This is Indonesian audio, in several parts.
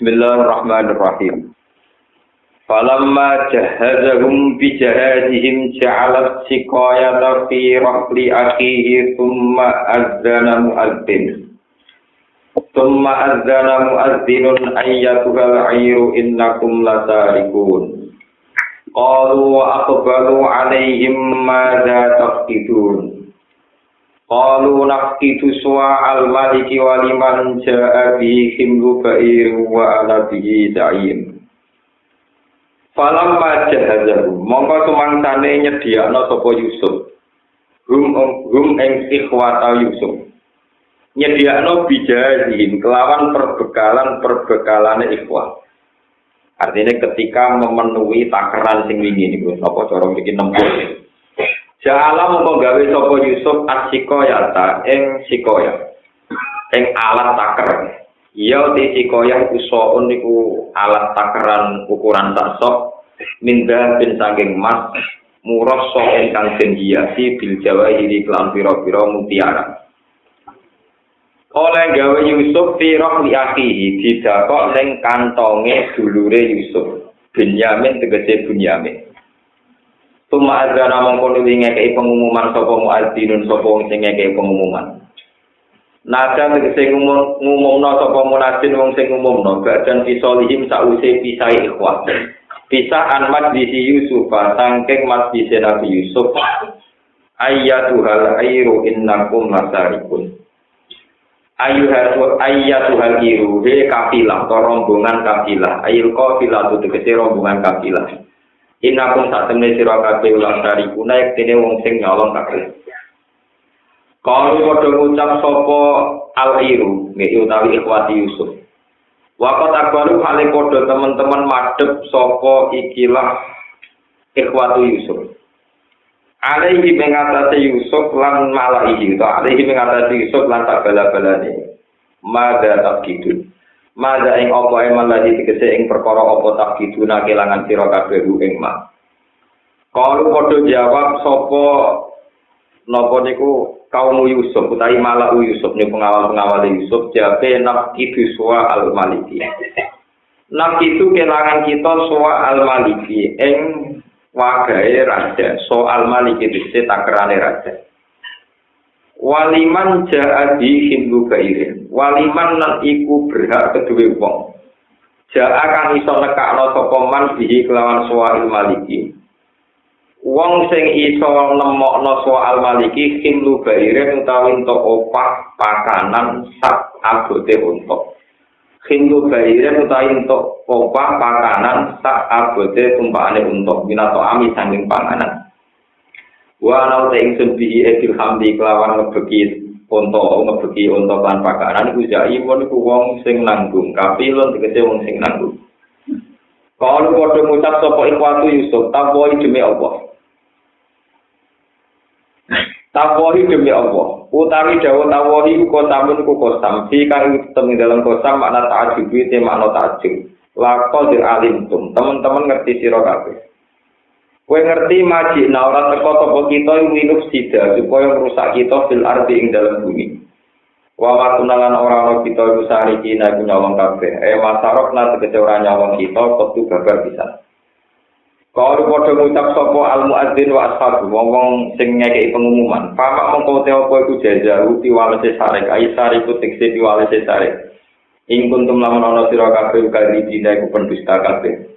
Bismillahirrahmanirrahim. Falamma jahazahum bijahazihim ja'alat siqayata fi rahli akhihi thumma azzana mu'adzinun ayyatuhal 'ayru innakum lasarikun. Qalu wa aqbalu 'alaihim madza tafqidun. Qalu nafqidu su'al maliki wa liman ja'a bihi himlu ba'ir wa ala bihi da'im. Falamma jahazahu mongko sumangsane nyediakno sapa Yusuf hum ing ikhwata Yusuf nyediakno bijahihim kelawan perbekalane ikhwah. Artinya ketika memenuhi takaran sing wingi niku apa cara mriki nempur. Ja'ala mongko gawe sapa Yusuf as-sikoyata ing sikoya ing alat taker. Ya te sikoya usaun niku alat takeran ukuran tasok minda bin saking emas murah sok ingkang den hiasi bil jawahiri kelan pira-pira mutiara. Oleh gawe Yusuf fi rahli akhihi didakok ning kantonge dulure Yusuf. Binyamin tegese Binyamin. Tuma azana mongko ngekeki pengumuman sapa muadzinun sapa wong sing ngekeki pengumuman. Nada tegese ngumumno sapa munadzin wong sing ngumumno badan fisolihim sause pisai ikhwah. Pisah an majlisi Yusuf saking majlis Nabi Yusuf. Ayyatuhal airu innakum lasarikun. Ayyatuhal iru he kafilah atau rombongan kafilah. Ayil kafilah itu tegese rombongan kafilah. Inakum sak temne sira kabeh ulang dari kuna yektene wong sing nyolong kabeh. Kalu padha ngucap sapa al-iru nggih utawi ikhwati Yusuf. Waqat akbaru hale padha teman-teman madhep sapa ikilah ikhwatu Yusuf. Alaihi mengatasi Yusuf lan malaihi to alaihi mengatasi Yusuf lan tak bala-balane. Mada takidu. Mada ing apa eman lagi tegese ing perkara apa takiduna kelangan sira kabeh ing mak. Kalu padha jawab sapa napa niku kaum Yusuf utawi malau Yusuf niku pengawal-pengawal Yusuf jabe nakidu suwa al-maliki. Nakidu kelangan kita suwa al-maliki ing wagahe raja, soal maliki dise takerane raja. Waliman ja'a bi himlu bairin. Waliman lan iku berhak kedue wong. Ja'a kang iso nekakno sapa man bihi kelawan soal maliki. Wong sing iso nemokno soal maliki himlu bairin utawi entuk opah pakanan sak abote untuk. Himlu bairin utawi entuk opah pakanan sak abote tumpakane untuk minato ami sanging panganan. Wa ana ing sebihi ekil hamdi kelawan ngebeki unta lan pakanan iku jaipun iku wong sing nanggung kapilon tegese wong sing nanggung. Kalau padha ngucap sapa ikhwatu Yusuf tawahi demi Allah. Tawahi demi Allah. Utawi dawuh tawahi uga sampun ku kosam fi kang temi dalam kosam makna ta'ajub te makna ta'ajub. Laqad alimtum teman-teman ngerti sira kabeh. Kowe ngerti maji ora teko sapa kita minus sida supaya merusak kita fil ardi ing dalam bumi. Wa matunalan ora ana kita iku sarikina iku nyolong kabeh. Masarokna tegese ora nyolong kita kudu babar pisan. Kalau padha ngucap sapa al-muadzin wa ashabu wong sing ngekeki pengumuman. Pamak mongko te apa iku jajaru piwalese sarek ai sariku tekse piwalese sarek. Ing kuntum lamun ana sira kabeh kali dina iku pendusta kabeh.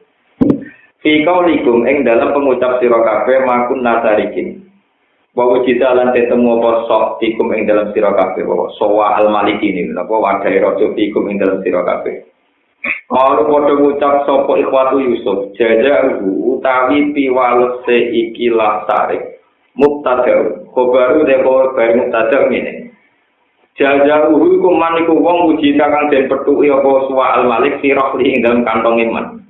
Fi kaulikum ing dalam pengucap sira kabeh makun nasarikin. Wa wujida lan tetemu apa sok fikum ing dalam sira kabeh wa sowa al-maliki ini napa wadai raja fikum ing dalam sira kabeh. Kalau padha ngucap sapa ikhwatu Yusuf jajahu utawi piwalese ikilah sarik mubtada khobaru depo bar mubtada ngene. Jajahu iku man iku wong wujida kang den petuki apa suwa al-malik sira ing dalam kantong iman.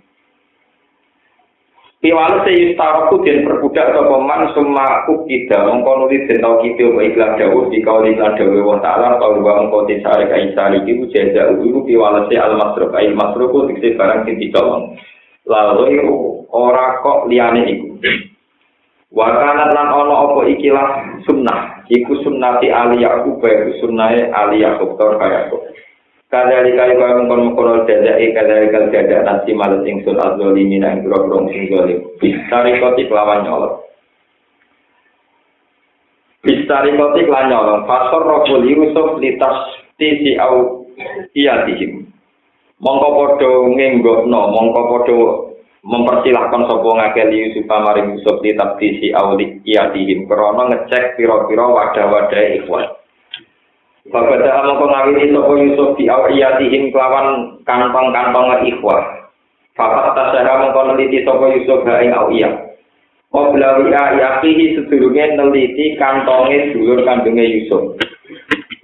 Piwale seistaroku den perbudak sapa man summa ukida mongko nuli den tau kite wa iklan dawuh dikauli lan dawuh wa ta'ala tau wa mongko disare kae sari iki jaja iku piwale al-masruf ail masrufu dikse barang sing ditolong lalu ora kok liyane iku wa kana lan ana apa ikilah sunnah iku sunnati ali Yaqub iku sunnahe ali Yaqub tor kaya Kadari kali kaya mengkon-mengkon jajai kadari kali jajak nasi malet ingsun az-zalimin ing grogrong sing zalim. Bistari kotik lawan nyolong. Bistari kotik lawan nyolong. Fasor rokul Yusuf litas tisi au iyatihim. Mongko podo ngenggokno, mongko podo mempersilahkan sapa ngakeh Yusuf maring Yusuf litas tisi au iyatihim. Krana ngecek pira-pira wadah-wadah ikhwan. Babada mongko ngawiti sapa Yusuf di awiyatihim kelawan kantong-kantong ikhwah. Fakat tasara mongko neliti sapa Yusuf ha ing awiyah. Qabla wi'a'ihi sedurunge neliti kantonge dulur kandunge Yusuf.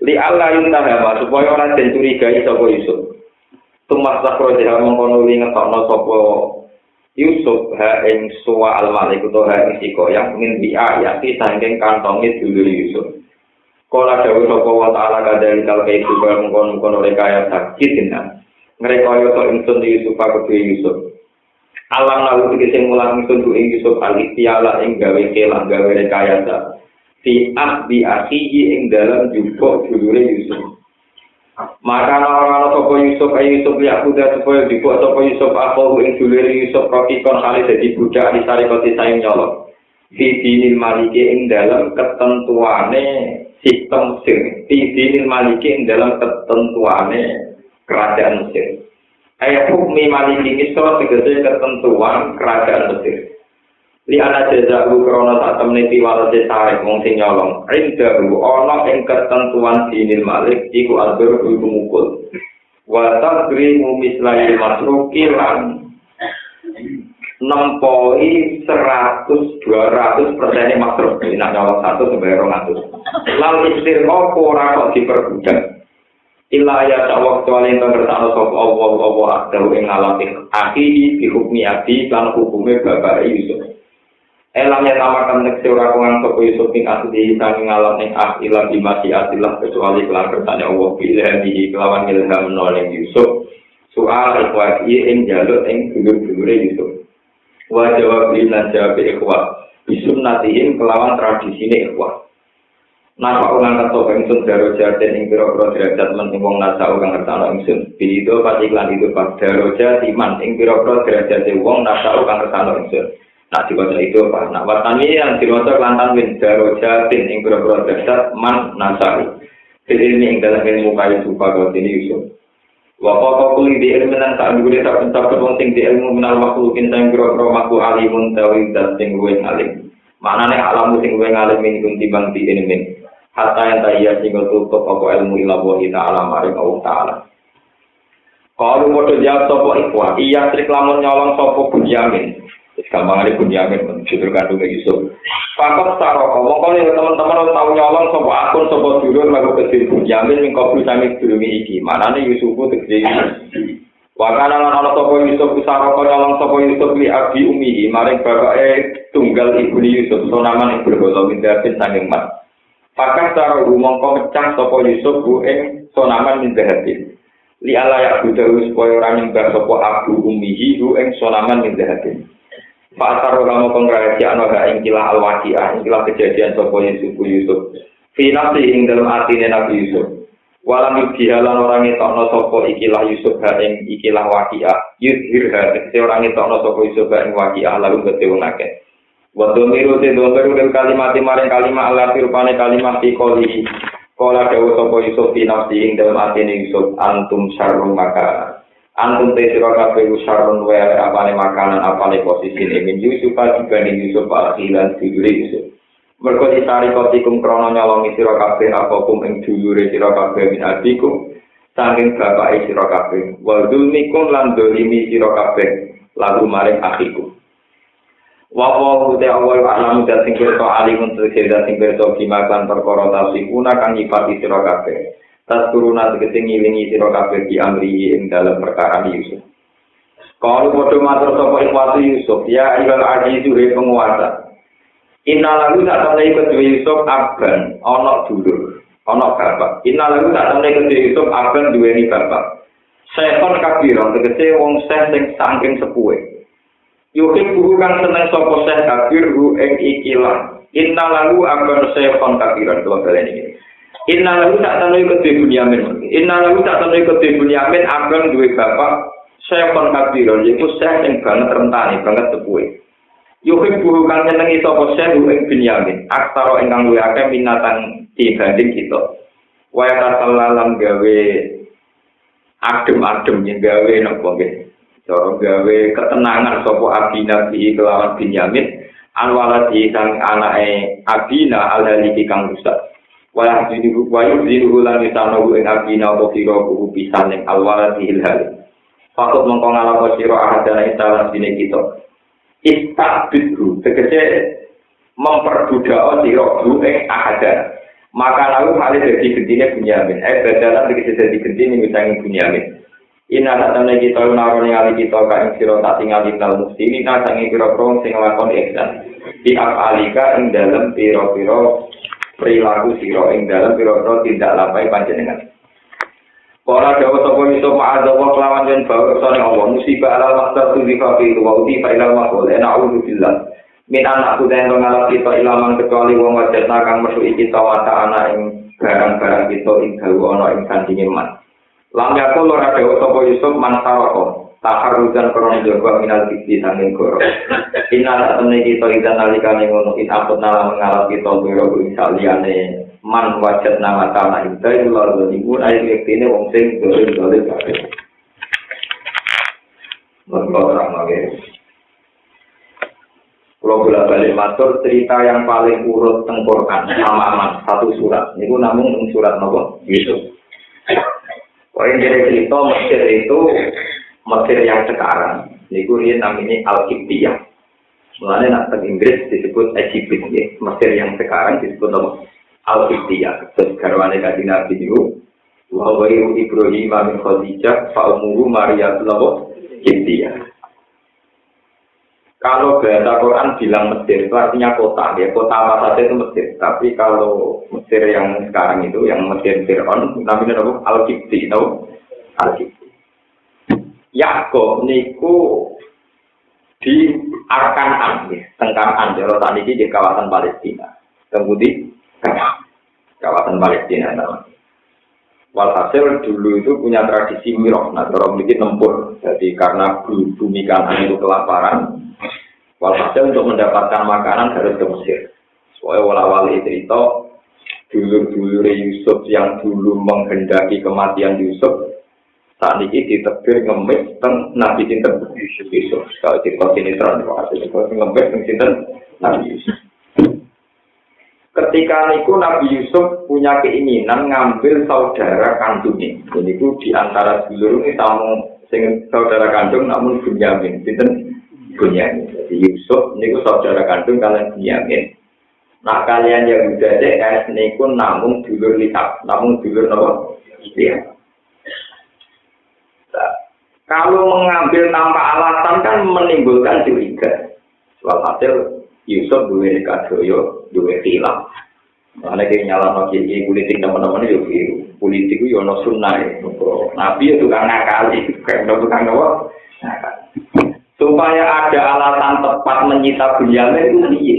Li Allah yuntahama supaya ora den curigai sapa Yusuf. Tumas sakroja mongko nuli ngetokno sapa Yusuf ha ing suwa al-malik utawa ha ing siko yang min wi'a'ihi saking kantonge dulur Yusuf. Kala dawuh sapa wa ta'ala kadang kalke itu mengkon-kon oleh kaya sakit dina. Ngrekaya to ingsun Yusuf kedue Yusuf. Alam lalu tegese mulang ingsun ku Yusuf al-istiala ing gawe kelah gawe rekayasa. Fi ahdi akhihi ing dalam jupuk dulure Yusuf. Maka ana sapa Yusuf Yusuf liya kuda supaya jupuk sapa Yusuf aku ing dulure Yusuf rokikon kali dadi budak di saripati saing nyolong. Fi dinil maliki ing dalam ketentuane sistem Mesir, dinil maliki dalam ketentuane kerajaan Mesir. Ayat hukmi maliki misal tegese ketentuan kerajaan Mesir. Li ana jazaa'u krana sak temne piwalase sarek wong sing nyolong. Rindahu ana ing ketentuan dinil malik iku albar iku mukul. Wa tagrimu mislai masruki lan nempoi 100-200% masruf. Ini nak nyolong 1 sampai 200. Lalu istirqa ora kok diperbudak. Illa ya ta'awak tuwalin ngertakno sapa Allah akdahu ing ngalami akhihi bihukmi abi lan hukume bapak Yusuf. Elam ya tamakan nek ora kang sapa Yusuf ing asli sang ngalam ing ila bimasi atillah kecuali kelan kersane Allah bilahi kelawan ilham noling Yusuf. Soal ikhwati ing jaluk ing dulur-dulure Yusuf. Wa jawab lan jawab ikhwah bisunnatihim kelawan tradisine ikhwah. Napa ulang ketok ingsun darojaten ing pira-pira derajat men wong nasau kang ngertano ingsun. Bido pati lan itu pas darajat iman ing pira-pira derajat wong nasau kang ngertano ingsun. Nah diwaca itu Pak. Nah watani yang diwaca lantan win darojatin ing pira-pira derajat man nasau. Ilmu ing dalam ilmu kaya supa kau ini Yusuf. Wa kuli di ilmu nang tak digune tak pencapet wong sing di ilmu minal makhlukin sing pira-pira makhluk alimun tawid dan sing luwih alim. Maknane alamu sing luwih alim ing timbang di ilmu. Hatta yang tayya sing tutup apa ilmu ila wa ta'ala maring Allah taala. Kalau padha jawab sapa ikhwah, iya trik lamun nyolong sapa Bunyamin. Wis gampangane Bunyamin menjudul kandunge Yusuf. Pakot saroko mongko teman-teman tau nyolong sapa akun sapa dulur lagu kecil Bunyamin ning kopi sami durunge iki. Manane Yusuf tegese Wakana lan ana sapa Yusuf saroko nyolong sapa Yusuf li abi ummihi maring bapake tunggal ibu Yusuf sonaman ibu bolo mindatin sanging mat. Pakar cara mongko mecah sapa Yusuf bu ing sonaman min zahatin. Li ala ya budahu supaya ora nyembah sapa abu ummihi bu ing sonaman min zahatin. Pakar ora mongko ngrahasiakno gak ing kilah al-waqiah, ing kilah kejadian sapa Yusuf. Fi nafsi ing dalam atine Nabi Yusuf. Walam yudhihalan orang ngetokno sapa ikilah Yusuf ha ing ikilah waqiah. Yudhirha tegese orang ngetokno sapa Yusuf ha ing waqiah lalu gede wong akeh. Wa domiru del kalimat maring kalimat Allah rupane kalimat ikoli. Kala dawuh sapa Yusuf fi nafsi ing dalam atine Yusuf antum syarrun maka. Antum te sira kabeh syarrun wa apane makanan apane posisine min Yusuf dibanding Yusuf al-khilan dulure Yusuf. Mergo ditari kotikum krana nyolongi sira kabeh apapun ing dulure sira kabeh min adikum saking bapake sira kabeh. Wa dzulmikum lan dolimi sira kabeh lalu maring akhikum. Wa te awal alam dan sing kerto alimun tegese sing kerto kimakan perkara tasifuna kang nyifati sira kabeh. Tas turuna tegese ngilingi sira kabeh di amri ing dalem perkara Yusuf. Kalau padha matur sapa ikhwati Yusuf, ya ilal azizu he penguasa. Innalagu tak temne kedue Yusuf aban ana dulur, ana bapak. Innalagu tak temne kedue Yusuf aban duweni bapak. Sekon kabiran tegese wong sing saking sepuhe. Yukin buku kang seneng sapa Syekh Kabir hu ing ikilah. Innalagu aban sekon kabiran kula balen iki. Inna lahu sak tanui kedhe Bunyamin. Inna lahu sak tanui kedhe Bunyamin abang duwe bapak Syekhan Kabir, yaiku Syekh sing banget rentane, banget sepuhe. Yuhib buhu kang nyenengi sapa Syekh ing Bunyamin, aksara ingkang luwih akeh minatan dibanding kita. Wa tasallalam gawe adem-adem yen gawe napa nggih. Cara gawe ketenangan sapa Abina bi kelawan Bunyamin, anwalati sang anake Abina alhaliki kang rusak. Wala dinuhu lan ditanohu ing abina apa sira kuhu pisan ing alwala dihilhal. Fakut mongko ngalapa sira ahadana isalan dine kita. Istabidhu tegese memperbudak sira ku ing ahadana. Maka lalu hale dadi gendine Bunyamin. Badalan tegese dadi gendine misangi Bunyamin. Ina satane kita narone ngali kita ka ing sira tak tingali tal mustini ta sange pira-pira sing nglakoni ihsan. Di alika ing dalem pira-pira perilaku sira ing dalem pira-pira tindak lampahe panjenengan. Ora dawa sapa iso ma'adzawa kelawan yen bawasane Allah musibah alal maqsad dzikri wa uti fa ilal maqul na'udzu billah min anakku den ngalap kita ilaman kecuali wong wajatna kang metu iki tawata ana ing barang-barang kita ing dawa ana ing sandinge man. Lam yakul ora dawa sapa Yusuf mansarako taharrujan krono jawa minal fitri sanging goro. Inna satene kita idan nalikane ngono in apot nala ngalap kita biro saliyane man wajat nama tanah itu lalu ibu air ini wong sing dolen kabeh. Mergo orang mawon. Kalau bolak-balik matur cerita yang paling urut teng Quran sama satu surat. Niku namung surat napa? Yusuf. Poin dari cerita Mesir itu Mesir yang sekarang. Niku ini namanya Al-Qibtiyah. Mulane nak teng Inggris disebut Egypt ya. Mesir yang sekarang disebut apa? Al-Qibtiyah. Terus garwane kanjeng Nabi niku wa wa'iru Ibrahim min Khadijah fa umuru Maria lawo Qibtiyah. Kalau bahasa Quran bilang Mesir itu artinya kota, ya kota apa saja itu Mesir. Tapi kalau Mesir yang sekarang itu, yang Mesir Fir'aun, namanya apa? Al-Qibti, no? Al-Qibti. Yakob niku di Arkanan, ya, Tengkanan, Jorotan ini di kawasan Palestina. Kemudian kawasan Palestina namanya. Walhasil dulu itu punya tradisi mirah, nah orang bikin nempur. Jadi karena bumi kanan itu kelaparan, walhasil untuk mendapatkan makanan harus ke Mesir. Soalnya wala-wali cerita dulur-dulur Yusuf yang dulu menghendaki kematian Yusuf saat ini ditebir ngemis teng Nabi Sinten Yusuf. Kalau cerita sinetron ngemis teng Sinten Nabi Yusuf. Ketika niku Nabi Yusuf punya keinginan ngambil saudara kandungnya. Ini ku di antara dulur ini tamu sing saudara kandung namun Bunyamin. Sinten Bunyamin. Jadi Yusuf niku saudara kandung kalian Bunyamin. Nah kalian yang udah DS niku namun dulur lihat, namun dulur apa? Iya. Nah, kalau mengambil tanpa alasan kan menimbulkan curiga. Soal hasil Yusuf duwe kadoyo, duwe khilaf. Ana ki nyala iki politik teman-teman yo biru. Politik yo ono sunah. Nabi itu kan nakali, kan tukang apa? Supaya ada alasan tepat menyita Bunyamin itu piye?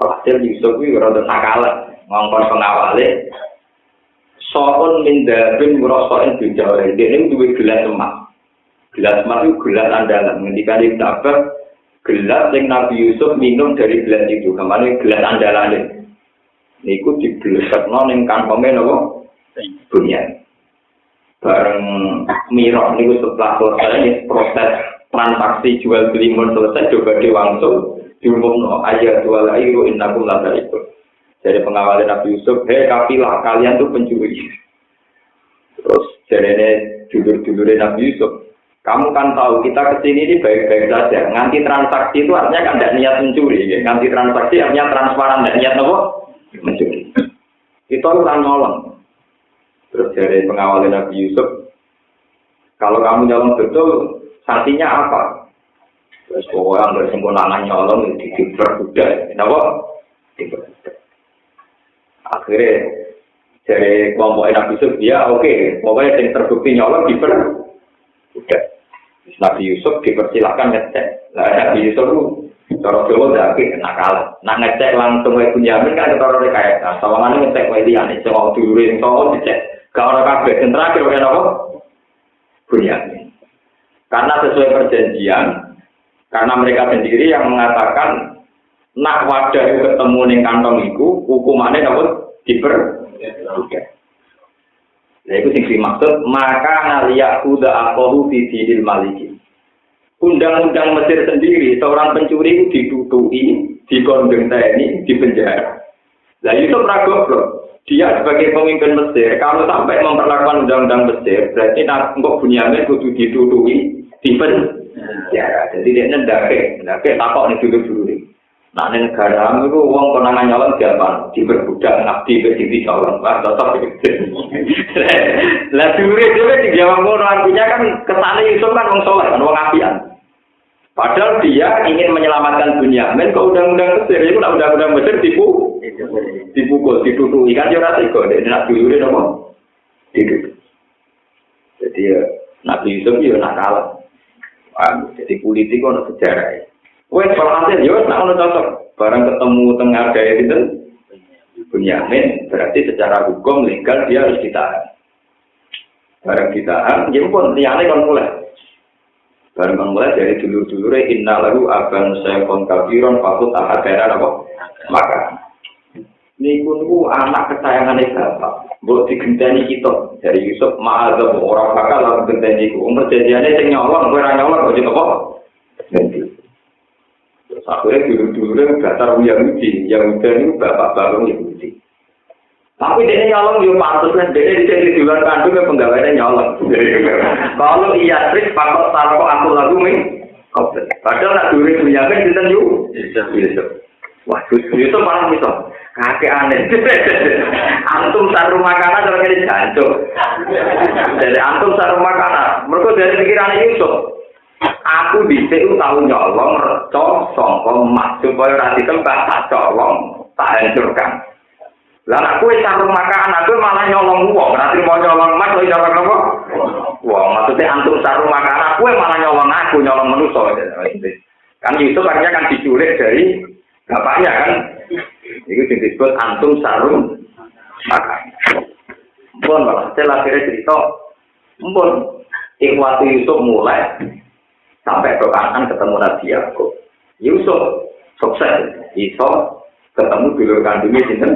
Hasil Yusuf itu rada sakalan, ngongkon pengawale. So'un min dabin murasoin bijawari. Ini duwe gelas emas. Gelas emas itu gelas andalan. Ketika ditabar, gelas yang Nabi Yusuf minum dari gelas itu. Kemana gelas andalan. Niku digelesakno ning kantongé napa? Bunyamin. Bareng mirah niku setelah selesai proses transaksi jual beli mun selesai coba diwangsul diumumno ayat jual airu innakum la ta'ibun. Dari pengawal Nabi Yusuf, kafilah kalian tuh pencuri. Terus jarene dulur-dulure Nabi Yusuf, kamu kan tahu kita kesini ini baik-baik saja. Nganti transaksi itu artinya kan tidak niat mencuri. Ya. Nganti transaksi artinya transparan, tidak niat apa? Mencuri. Itu orang nolong. Terus dari pengawal Nabi Yusuf, kalau kamu nyolong betul, sanksinya apa? Terus orang bersempurna nyolong diperbudak. Kenapa? Diperbudak. Akhirnya dari kelompok Nabi Yusuf, ya oke, pokoknya yang terbukti nyolong diperbudak. Nabi Yusuf dipersilakan ngecek. Nah, Nabi Yusuf itu cara Jawa ndake nakal. Nak ngecek langsung wae Bunyamin kan cara rekayasa. Sawangane ngecek wae liyane cuma dulure sing toko dicek. Gak ora kabeh sing terakhir wae napa? Bunyamin. Karena sesuai perjanjian, karena mereka sendiri yang mengatakan nak wadah ketemu ning kantong iku hukumane napa diperbudak. Nah itu sing dimaksud maka naliya kuda aqahu fi dinil maliki. Undang-undang Mesir sendiri, seorang pencuri itu ditutupi, dikondeng TNI, dipenjara. Nah itu goblok. Dia sebagai pemimpin Mesir, kalau sampai memperlakukan undang-undang Mesir, berarti engkau Bunyamin kudu ditutupi, dipenjara. Jadi dia ndake takok nih dulu. Nah ini negara itu uang konangan nyolong siapa? Diperbudak, ngabdi, berdiri calon, tetap gitu. Lah dulu dia di Jawa Timur artinya kan kesana Yusuf kan wong soleh, kan wong apian. Padahal dia ingin menyelamatkan Bunyamin ke undang-undang Mesir. Itu undang-undang Mesir dipukul, ditutupi kan dia rasa kok. Dia nak dulu dia apa? Ditutup. Jadi Nabi Yusuf dia nakal. Jadi politik ono sejarah. Wes kalau hasil yo nak ono cocok. Barang ketemu tengah gaya itu Bunyamin berarti secara hukum legal dia harus ditahan. Barang ditahan, dia pun liyane kon mulai. Barang mulai dari dulur-dulure inna lahu aban sayfon kafiron fakut ahadara apa? Maka niku anak kesayangan bapak. Mbok digenteni kita dari Yusuf ma'adzab orang bakal lalu genteni iku. Perjanjiane sing nyolong kowe ora nyolong kok apa? Nanti. Terus akhirnya dulur-dulure datar Yahudi itu bapak-bapak Yahudi. Tapi dia nyolong yo pantes kan dia di luar kandung ke penggaweane nyolong. Kalau iya trik pakot tarko aku lagu ming. Padahal nak duri Bunyamin sinten yo. Yusuf. Wah, Yusuf malah iso. Kakek aneh. Antum saru makanan cara kene jancuk. Dari antum saru makanan. Mergo dari pikirane Yusuf. Aku dhisik tau nyolong reca sangka emas supaya ora ditembak tak colong, tak hancurkan. Lah aku wis sarung makan, aku malah nyolong wong, ora trimo nyolong emas kok nyolong apa? Wong, maksudnya antum sarung makan, aku malah nyolong aku, nyolong manusa. Kan Yusuf akhirnya kan diculik dari bapaknya kan. Itu disebut antum sarung makan. Mpun malah setelah cerita, mpun ikhwati Yusuf mulai sampai ke kanan ketemu Nabi Yakub. Yusuf sukses, iso ketemu dulur kandungnya sinten.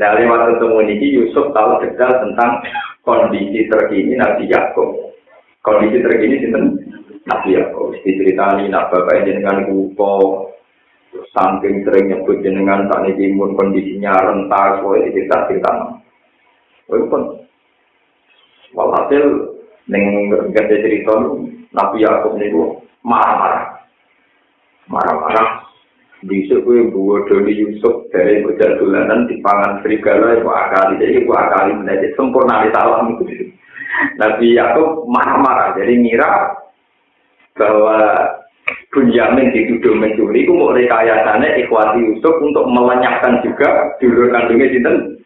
Dari waktu ketemu ini Yusuf tahu detail tentang kondisi terkini Nabi Yakub. Kondisi terkini sinten Nabi Yakub. Diceritani nak bapak jenengan kupo, saking sering nyebut jenengan saat ini kondisinya rentas, boleh cerita-cerita. Walaupun walhasil neng gede cerita Nabi Yakub niku marah-marah. Bisa gue buat Doni Yusuf dari bocah dolanan di pangan serigala itu akali, jadi gue akali menjadi sempurna di salam itu. Nabi Yakub marah-marah, jadi ngira bahwa Bunyamin dituduh mencuri, itu mau rekayasanya ikhwati Yusuf untuk melenyapkan juga dulur kandungnya sinten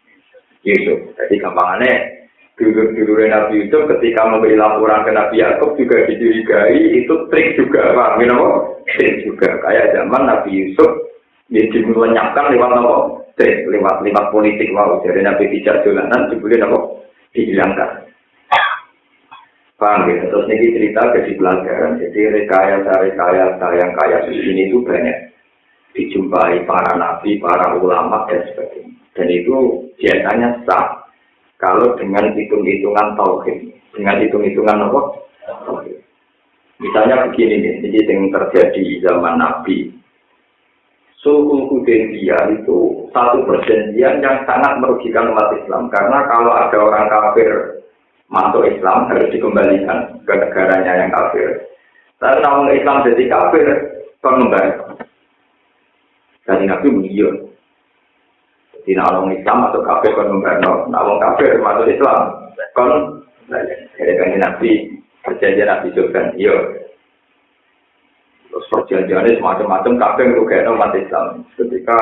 Yusuf. Jadi gampangannya dulur Nabi Yusuf ketika memberi laporan ke Nabi Yakub juga dicurigai itu trik juga, Pak. Trik juga kayak zaman Nabi Yusuf jadi melenyapkan lewat apa? Trik lewat politik, wow. Jadi Nabi tidak jalanan dibeli apa? Dihilangkan. Paham ya? Terus ini cerita jadi pelajaran. Jadi rekayasa yang kayak ini itu banyak dijumpai para nabi, para ulama dan sebagainya. Dan itu biasanya sah. Kalau dengan hitung-hitungan tauhid, dengan hitung-hitungan apa? Tauhid. Misalnya begini nih, ini yang terjadi zaman Nabi. Sulhul Hudaybiyah itu satu perjanjian yang sangat merugikan umat Islam. Karena kalau ada orang kafir masuk Islam harus dikembalikan ke negaranya yang kafir. Tapi orang Islam jadi kafir, kan kembali. Jadi Nabi mengiur. Jadi orang Islam atau kafir kan membantu, orang kafir masuk Islam kan dari kanjeng Nabi perjanjian Nabi Sultan, iya. Terus perjanjiannya semacam-macam kafir merugikan umat Islam. Ketika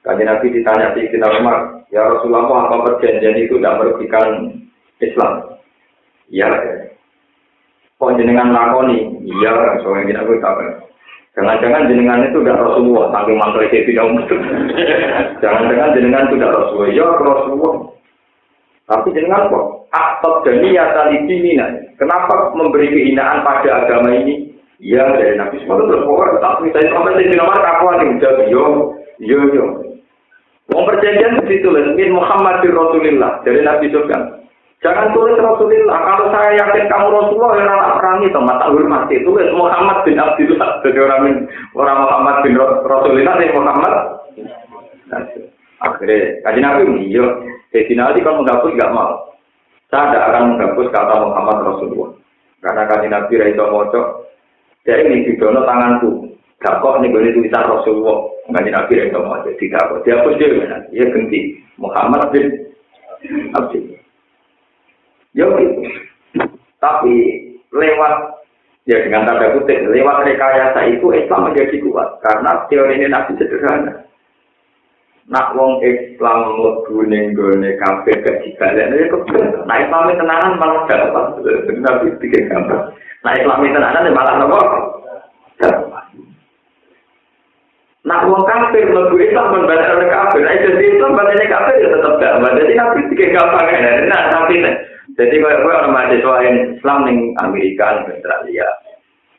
kanjeng Nabi ditanya di Sayyidina Umar, ya Rasulullah apa perjanjian itu tidak merugikan Islam? Iya. Kok jenengan lakoni? Iya, soalnya kita tahu. Jangan-jangan jenengan itu tidak Rasulullah, saking mangkel tidak betul. Jangan-jangan jenengan itu tidak Rasulullah, ya Rasulullah. Tapi jenengan kok aktor dunia tali diminan. Kenapa memberi kehinaan pada agama ini? Ya dari Nabi Muhammad terus pokoknya tapi saya sampai di nomor kapan yang jawab yo. Wong perjanjian ditulis min Muhammad Rasulullah dari Nabi Sufyan. Jangan tulis Rasulullah. Kalau saya yakin kamu Rasulullah, ya orang perangi tempat tak hormati. Tulis Muhammad bin Abdullah. Jadi orang Muhammad bin Rasulullah dari Muhammad. Akhirnya kaji Nabi iya. Jadi nanti kalau menghapus nggak mau. Saya tidak akan menghapus kata Muhammad Rasulullah. Karena kaji Nabi Raisa Mocok. Jadi ini di dono tanganku. Gak kok nih gue tulisan Rasulullah. Kaji Nabi Raisa Mocok. Tidak kok. Dihapus dia. Dia ganti Muhammad bin Abdullah. Ya gitu. Tapi lewat ya dengan tanda kutip lewat rekayasa itu Islam menjadi kuat karena teori ini Nabi sederhana. Nak wong Islam mlebu ning gone kafir gak dibalekne kok. Nah Islam tenanan malah dapat Nabi bikin gambar. Nah Islam tenanan malah nopo? Nak wong kafir mlebu Islam membalekne kafir. Nah jadi Islam balekne kafir ya tetap dapat. Jadi Nabi bikin gambar ngene. Nah tapi jadi kalau orang mahasiswa Islam di Amerika, di Australia,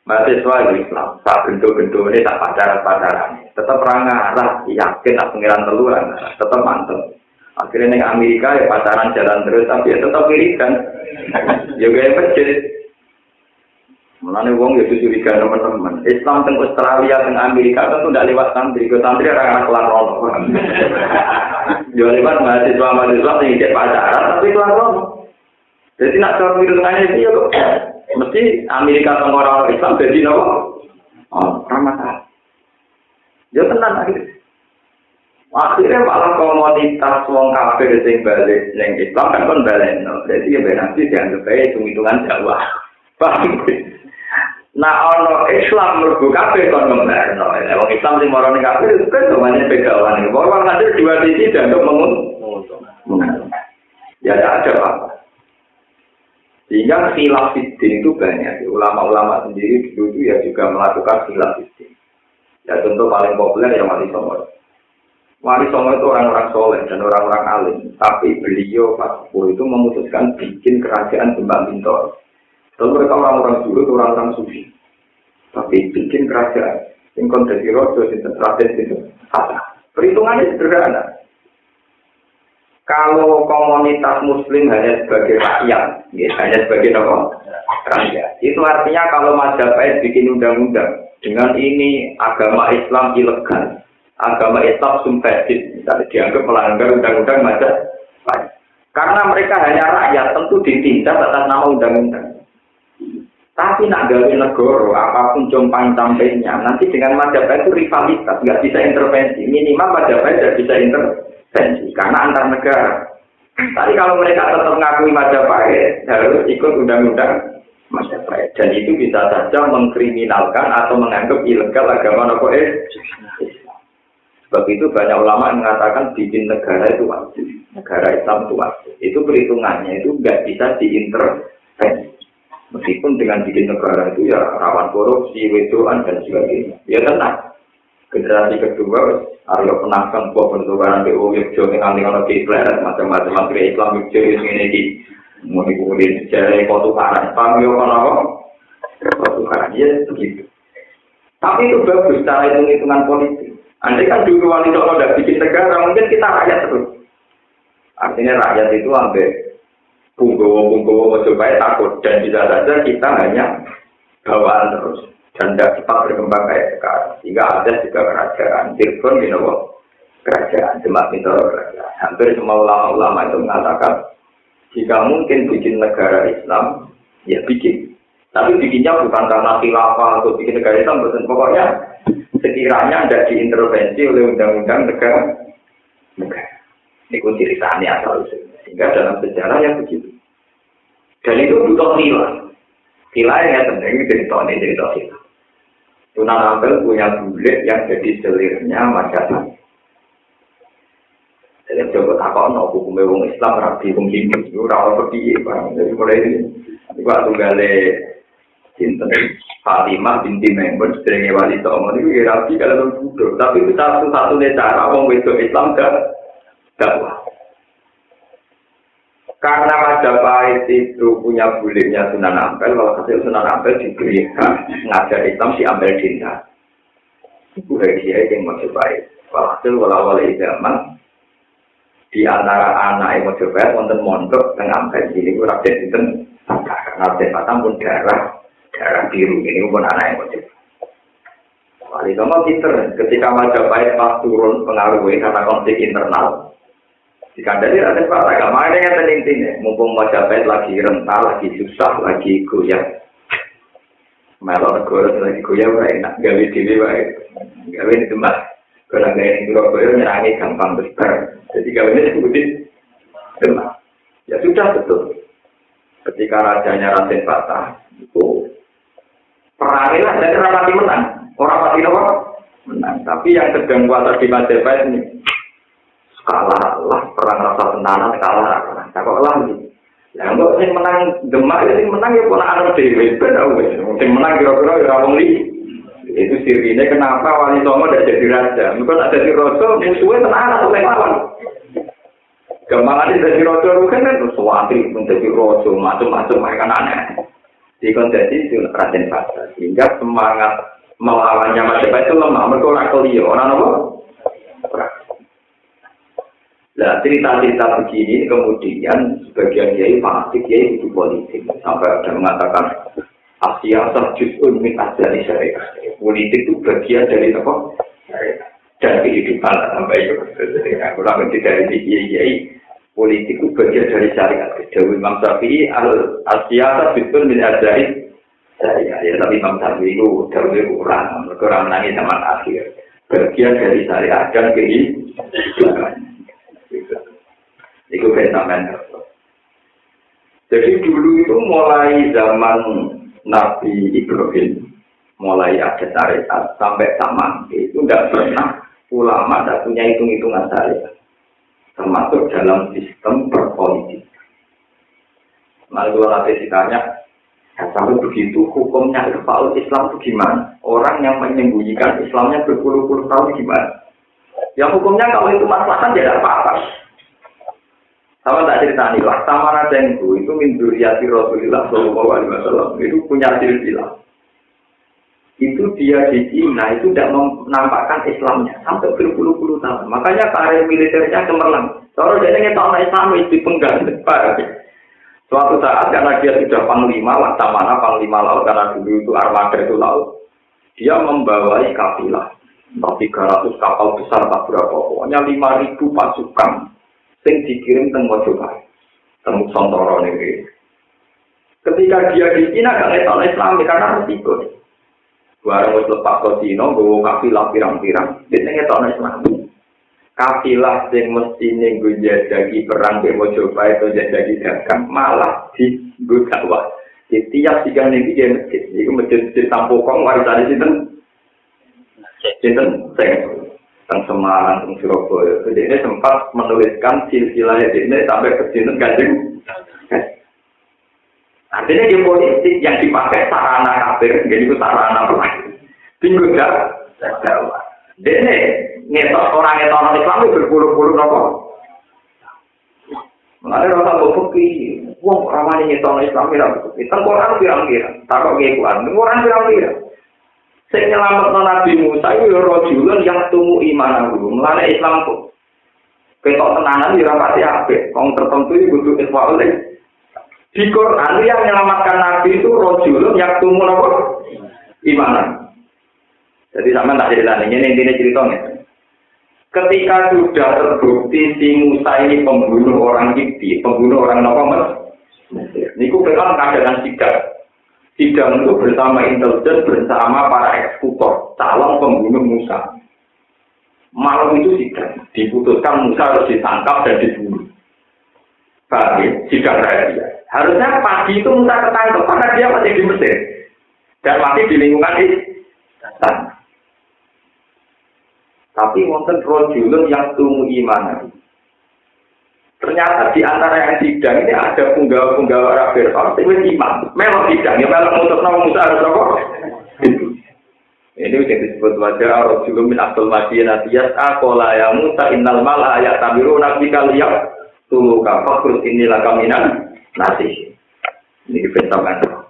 mahasiswa Islam, tak bentuk-bentuk ini tak pacaran-pacaran, tetap rangarah, yakin tak pengiran teluran, tetap mantep. Akhirnya di Amerika ya pacaran jalan terus, tapi ya tetap wiridan, juga yang masjid. Mulanya wong itu curiga teman-teman. Islam di Australia, di Amerika tentu tidak lewat santri, ke santri orang-orang kelar rono. Dia lewat mahasiswa yang tidak pacaran, tapi kelar rono. Jadi nak cara hitungannya itu ya kok mesti Amerika sama orang Islam jadi nopo ramah. Ya tenang akhirnya malah komunitas wong kafir sing balik ning Islam kan baleno. Jadi ya nanti dianggap bae hitung-hitungan Jawa. Paham? Nah ono Islam mlebu kafir kon ngomberno. Wong Islam sing marane kafir itu kan namanya begawan. Bahwa nanti dua sisi dianggap ya ada Pak. Sehingga khilaf fiddin itu banyak. Ulama-ulama sendiri dulu ya juga melakukan khilaf fiddin. Ya contoh paling populer yang Wali Songo. Wali Songo itu orang-orang soleh dan orang-orang alim. Tapi beliau pas itu memutuskan bikin kerajaan Kembang Pintor. Lalu mereka orang-orang dulu itu orang-orang sufi. Tapi bikin kerajaan. Yang kondisi rojo, yang terakhir itu. Perhitungannya sederhana. Kalau komunitas muslim hanya sebagai rakyat, ya, hanya sebagai rakyat, itu artinya kalau Majapahit bikin undang-undang dengan ini agama Islam ilegal, agama Islam sumpahit, misalnya dianggap melanggar undang-undang Majapahit. Karena mereka hanya rakyat, tentu ditindak atas nama undang-undang. Tapi nak gawe negara, apapun jompang sampainya, nanti dengan Majapahit itu rivalitas, nggak bisa intervensi. Minimal Majapahit tidak bisa intervensi. Karena antar negara. Tapi kalau mereka tetap mengakui Majapahit, harus ikut undang-undang Majapahit. Dan itu bisa saja mengkriminalkan atau menganggap ilegal agama Islam. Sebab itu banyak ulama yang mengatakan bikin negara itu wajib. Negara Islam itu wajib. Itu perhitungannya itu nggak bisa diintervensi. Meskipun dengan bikin negara itu ya rawan korupsi, wedoan dan sebagainya. Ya tenang. Generasi kedua, Aryo penangkan buah bentukan BO Yogyo yang aneh-aneh keislaman, macam-macam antri Islam Yogyo ini di mengikuti sejarah kotukaran. Paham ya apa? Kotukaran, ya begitu. Tapi itu bagus, cara hitung-hitungan politik. Andai kan dulu wanita kalau tidak bikin negara, mungkin kita rakyat terus. Artinya rakyat itu ambil punggowo Majapahit takut. Dan bisa saja kita hanya bawaan terus. Dan tidak cepat berkembang kayak sekarang. Sehingga ada juga kerajaan. Cirebon, kerajaan. Demak itu kerajaan. Hampir semua ulama-ulama itu mengatakan, jika mungkin bikin negara Islam, ya bikin. Tapi bikinnya bukan karena khilafah atau bikin negara Islam. Pokoknya sekiranya tidak diintervensi oleh undang-undang negara. Ini ceritanya asal usulnya. Sehingga dalam sejarah yang begitu. Dan itu butuh khilaf. Khilaf yang penting cerita khilaf. Sunan Ampel punya bulet yang jadi selirnya Majapahit. Jadi coba takut no hukumnya wong Islam rapi wong Hindu itu rawat pergi bang. Jadi mulai ini juga tunggale Sinten Fatimah binti Maimun sedherenge wali songo niku ya rabi kalau bodoh. Tapi itu satu-satunya cara wong wedok Islam dakwah. Karena Majapahit itu punya bulenya Sunan Ampel, kalau hasil Sunan Ampel diberi hak ngajar Islam si Ampel Dinda. Itu dia yang Majapahit. Walhasil wala-wala zaman di antara anak yang Majapahit wonten mondok teng Ampel ini ku Raden Sinten karena Raden Batam pun darah biru ini pun anak yang Majapahit. Wali Songo pinter ketika Majapahit pas turun pengaruhnya karena konflik internal. Jika dari Raden Batam agak mana yang terlinting mumpung Majapahit lagi rental, lagi susah, lagi goyah. Melon goreng lagi goyah enak, gawe dhewe wae. Gawe di tempat. Kalau gaya di Surabaya nyerangi gampang besar. Jadi gawanya disebutin demam. Ya sudah betul. Ketika rajanya Raden Batam itu perangilah dari orang mati menang. Orang mati apa? Menang. Tapi yang sedang kuasa di Majapahit ini kalah lah perang rasa tenanan kalah. Takut lah gitu. Yang kok sing menang Demak sing menang ya ponakan dhewe ben wis. Sing menang kira-kira ya wong li. Itu sirine kenapa Wali Songo tidak jadi raja. Mungkin ada di raja musuhnya tenanan oleh lawan. Gampangan jadi raja kan sesuatu menjadi raja macam-macam mereka aneh. Dikonsesi itu Raden Batam sehingga semangat melawannya Majapahit itu lemah. Mereka orang kelio orang apa? Nah, cerita-cerita begini kemudian sebagian kiai fanatik kiai itu politik sampai ada mengatakan Asia terjun min ajari syariah. Politik itu bagian dari apa? Dan kehidupan sampai itu. Aku lagi dari kiai politik itu bagian dari syariat. Dewi Imam Syafi'i Asia terjun min ajari syariah. Ya tapi Imam Syafi'i itu Dewi kurang nangis zaman akhir. Bagian dari syariat dan kehidupan. Itu fenomen. Jadi dulu itu mulai zaman Nabi Ibrahim, mulai ada syariat sampai zaman itu tidak pernah ulama tidak punya hitung-hitungan syariat, termasuk dalam sistem berpolitik. Lalu kalau nanti ditanya, kalau begitu hukumnya Irfaul Islam itu gimana? Orang yang menyembunyikan Islamnya berpuluh-puluh tahun gimana? Ya hukumnya kalau itu maslahan tidak apa-apa. Sama tak cerita nih, Laksamana Tengku itu min dzurriyyati Rasulillah sallallahu alaihi wasallam itu punya silsilah. Itu dia di Cina itu tidak menampakkan Islamnya sampai berpuluh-puluh tahun. Makanya karir militernya cemerlang. Soalnya dia ingin tahu Islam itu dipenggal. Suatu saat karena dia sudah panglima, Laksamana panglima laut karena dulu itu armada itu laut. Dia membawai kafilah. 300 kapal besar tak berapa, pokoknya 5.000 pasukan. Sing dikirim teng Mojopahit, teng Sontoro ini. Ketika dia di Cina gak ngetol Islam karena resiko. Barang wis lepas ke Cina, bawa kafilah pirang-pirang, dia ngetol Islam. Kafilah sing mestine nggo jajaki perang di Mojopahit atau jajaki dagang malah di nggo dakwah. Di tiap tiga ning iki masjid, iku masjid Tampokong warisane sinten teng Semarang, teng Surabaya. Jadi ini sempat menuliskan silsilahnya ini sampai ke sini Kanjeng. Artinya di politik yang dipakai sarana kafir, jadi itu sarana perang. Tinggal dakwah. Jadi ngetok orang ngetok Islam itu berpuluh-puluh nopo. Mengenai rasa bukti, wong ramai ngetok Islam itu tengkorak pirang-pirang, takut ngikuan, tengkorak pirang-pirang. Sing nyelametno Nabi Musa itu rajulun yang tumu iman dulu. Mulane Islam kok ketok tenanan ya rapati apik. Wong tertentu iki kudu isfaul. Di Quran yang menyelamatkan Nabi itu rajulun yang tumu napa? Iman. Jadi sampean tak ceritane ngene intine ceritanya. Ketika sudah terbukti si Musa ini pembunuh orang Kipti, pembunuh orang napa Mesir. Niku kan keadaan sikap. Sidang itu bersama intelijen, bersama para eksekutor, calon pembunuh Musa. Malam itu sidang, diputuskan Musa harus ditangkap dan dibunuh. Bagi sidang rahasia. Harusnya pagi itu Musa ketangkap karena dia masih di Mesir dan masih di lingkungan istana. Tapi wonten rajulun yang tumu iman. Ternyata di antara yang sidang ini ada punggawa-punggawa Rabbir Farsi imam. Memang sidang, ya memang untuk nama Musa harus apa? Ini yang disebut wajah Rasulullah min Abdul Masih Natiyas Akola ya Musa innal mala ayat tabiru nabi kaliyah tulu kafakrut inilah kaminan nasi. Ini dipentakan.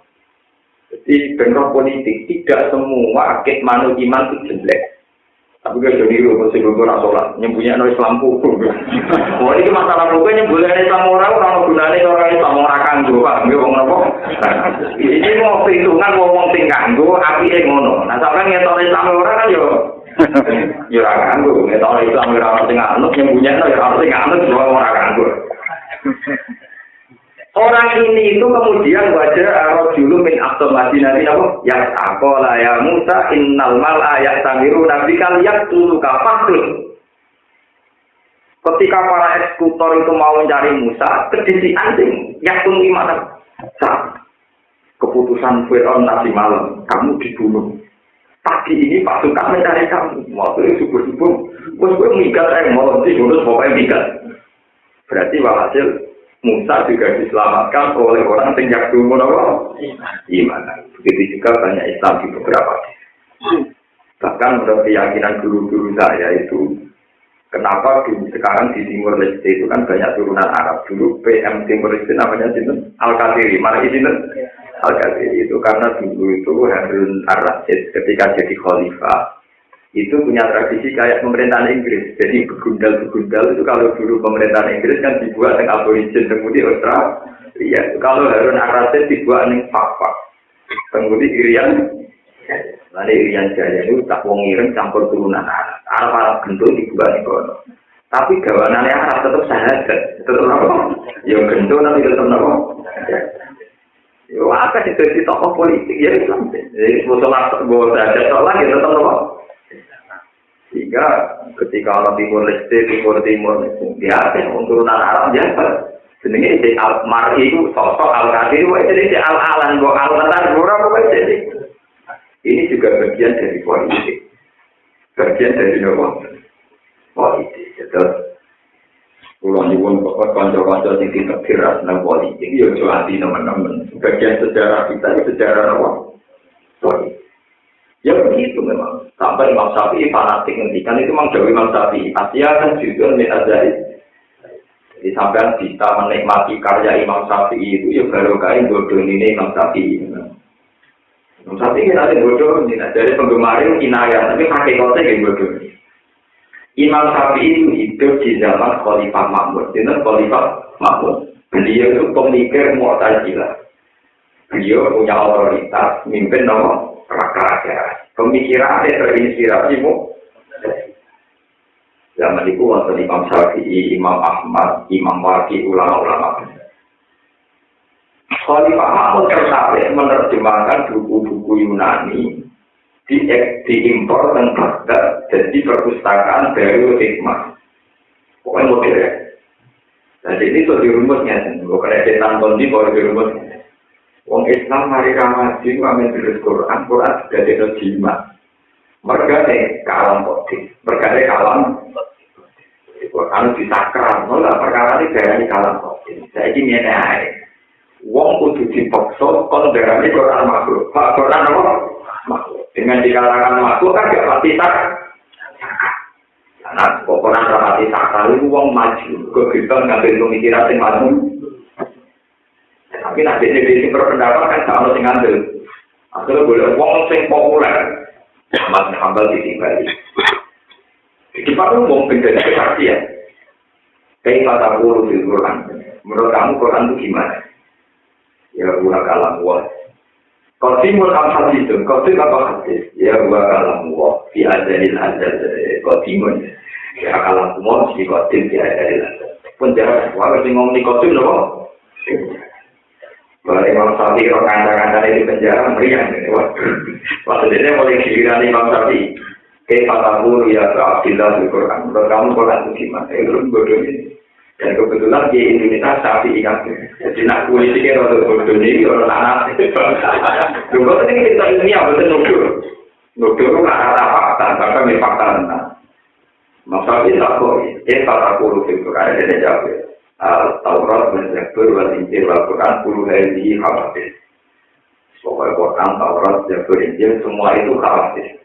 Jadi bentuk politik tidak semua akid manut iman itu jelek. Tapi gak jadi lu, masih gue sholat, nyembunyi no Islam kubur. Wah ini masalah gue nyembunyi Islam orang gunanya orang Islam orang kanggo, pak. Gue ngomong apa? Ini mau perhitungan ngomong sing kanggo, api ngono. Nah sampai ngetok Islam orang kan yo, yo orang kanggo. Ngetok Islam orang sing anut, nyembunyi no orang sing anut, semua orang kanggo. Orang ini itu kemudian wajah Rasulullah min Abdul Madinah apa? Yang akola ya Musa innal mal'a yastamiru nabi kaliyak tuluka fakhrun. Ketika para eksekutor itu mau mencari Musa, kedisi anjing yaktung iman. Keputusan Fir'aun nanti malam, kamu dibunuh. Pagi ini pasukan mencari kamu. Waktu itu subuh-subuh, gue minggat mau dibunuh pokoknya minggat. Berarti walhasil Musa juga diselamatkan oleh orang yang yaktumun iman. Begitu juga banyak Islam di beberapa. Bahkan menurut keyakinan guru-guru saya itu, kenapa sekarang di Timur Leste itu kan banyak turunan Arab. Dulu PM Timur Leste namanya Al-Qadiri. Mana itu Al-Qadiri itu karena dulu itu Harun Ar-Rasyid ketika jadi khalifah itu punya tradisi kayak pemerintahan Inggris. Jadi begundal-begundal itu kalau dulu pemerintahan Inggris kan dibuat dengan aborigin kemudian Australia. Kalau Harun Ar-Rasyid dibuat dengan fak-fak. Kemudian Irian, lalu Irian Jaya itu tak wong ireng campur turunan Arab gendul dibuat di kono. Tapi gawanannya Arab tetap sahadat, tetap apa? Ya gendul tapi tetap apa? Ya apa sih jadi tokoh politik ya Islam. Jadi musola sahadat sholat ya tetap apa? Sehingga ketika orang Timur Leste, Timur biasa turunan Arab biasa. Sebenarnya di Al-Mar'i itu sosok Al-Qadir, jadi Al-Alan, Al-Qadir, jadi. Ini juga bagian dari politik. Bagian dari apa? Politik. Jadi, ulang nyuwun kanca-kanca sing ditegiras nang politik, ya ojo ati teman-teman. Bagian sejarah kita itu sejarah apa? Politik. Ya begitu memang. Sampai Imam Syafi'i fanatik ngendikan itu memang jauh Imam Syafi'i. Asia kan juga minazari. Jadi sampai bisa menikmati karya Imam Syafi'i itu ya baru kain bodoh ini Imam Syafi'i. Imam Syafi'i kan ada bodoh ini. Dari penggemar itu kinayah, tapi hakikatnya kayak bodoh. Imam Syafi'i itu hidup di zaman Khalifah Mahmud. Jadi Khalifah Mahmud. Beliau itu pemikir Mu'tazilah. Beliau punya otoritas, mimpin nama rakyat. Pemikirannya terinspirasi zaman itu waktu Imam Syafi'i, Imam Ahmad, Imam Waqi, ulama-ulama. Khalifah Mahmud tertarik menerjemahkan buku-buku Yunani diimpor dan Baghdad jadi perpustakaan Darul Hikmah. Pokoknya modern. Jadi ini tuh dirumusnya, bukan ada tanton di bawah dirumusnya. Wong Islam mari ramaji ngamen terus Quran sudah ada jimat. Mereka kalam kodik, mereka kalam. Quran disakral, malah perkara ini dari kalam kodik. Saya ini mengenai wong kudu dipaksa kon darane Quran makhluk. Pak Quran apa? Makhluk. Dengan dikatakan makhluk kan gak pasti tak. Karena Quran rapati sakral itu wong maju, kegiatan ngambil pemikiran sing maju. Tapi nanti ini berpendapat kan sama sing ngambil. Akhirnya boleh wong sing populer. Mas Hambal ditinggali. Di Pak umum menjadi kesaksian. Kayak kata guru di Quran. Menurut kamu Quran itu gimana? Ya buah kalam wah. Qasimul al-hadithun. Qasim apa hadis? Ya buah kalam wah. Fi ajalil ajal. Qasimun. Ya kalam wah. Si qasim fi ajalil ajal. Penjara. Wah kasi ngomong di qasim loh. Kalau Imam Syafi'i kalau kandang-kandang di penjara meriang, maksudnya mulai giliran Imam Syafi'i, kata ya Abdillah di Quran, menurut kamu Quran itu gimana? Itu bodoh ini. Dan kebetulan di Indonesia Syafi'i kan, jadi nak politiknya orang bodoh ini orang anak. Dulu ini kita ilmiah betul nudur itu nggak ada fakta, bahkan fakta tentang. Imam Syafi'i tak kok, kata di Quran ada jawab. Taurat, Zabur, wal Injil, wal Quran, kullu hadhihi khawatir. Pokoknya Quran, Taurat, Zabur, Injil, semua itu khawatir.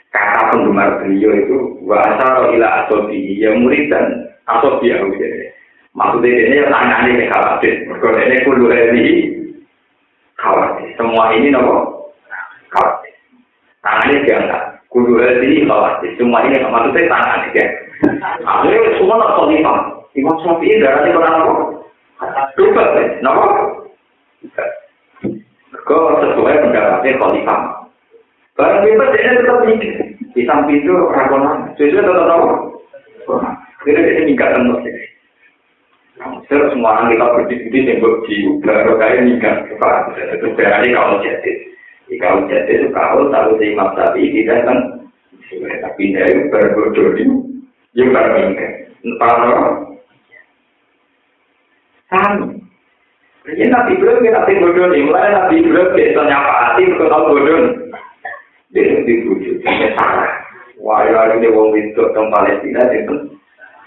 Kata penggemar beliau itu wa asaro ila asobi, ya murid dan asobi ya maksudnya ini yang tangannya khawatir. Kalau ini kullu hadhihi khawatir. Semua ini nopo khawatir. Tangannya diangkat. Kullu hadhihi khawatir. Semua ini maksudnya tangannya dia. Akhirnya semua nak khalifah. Imam Syafi'i darahnya orang apa? Coba deh, kenapa? Kau sesuai pendapatnya khalifah. Barang bebas dia tetap mikir. Di samping itu rakonan. Sesuai tetap apa? Kira dia nikah tentu sih. Semua orang kita berdiskusi tembok jiu. Baru kayak nikah. Itu berarti kalau jadi. Kalau jadi itu kalau tahu si Imam Syafi'i tidak kan. Tapi dia berbodoh ini. Yang berbeda. Entah Sami. Ini Nabi Ibrahim kita bodoh nih. Mulai Nabi Ibrahim kita nyapa hati untuk tahu bodoh. Dia dibujuk. Dia salah. Wah, ini wong itu orang Palestina itu.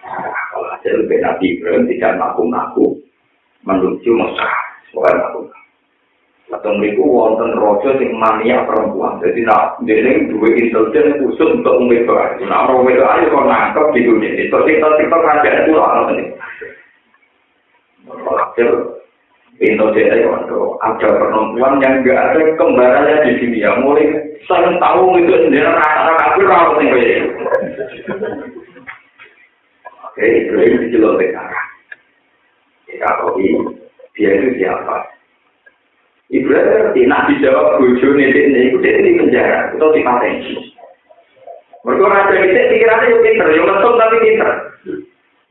Kalau hasil lebih Nabi Ibrahim tidak ngaku-ngaku menuju Mekah. Soalnya ngaku. Atau mereka wonten rojo sing mania perempuan. Jadi nak dia ini dua intelijen khusus untuk umumnya. Nah, umumnya aja kau nangkep di dunia. Itu kita kerajaan itu lah. Akhir Indonesia itu ada perempuan yang enggak ada kembarannya di sini ya mulai saya tahu itu sendiri rata-rata kafir rawat yang kayak oke Ibrahim dijelaskan sekarang kalau dia itu siapa Ibrahim nak dijawab bojo ini itu dia di penjara atau di patensi mereka raja itu pikirannya yang pinter yang lesung tapi pinter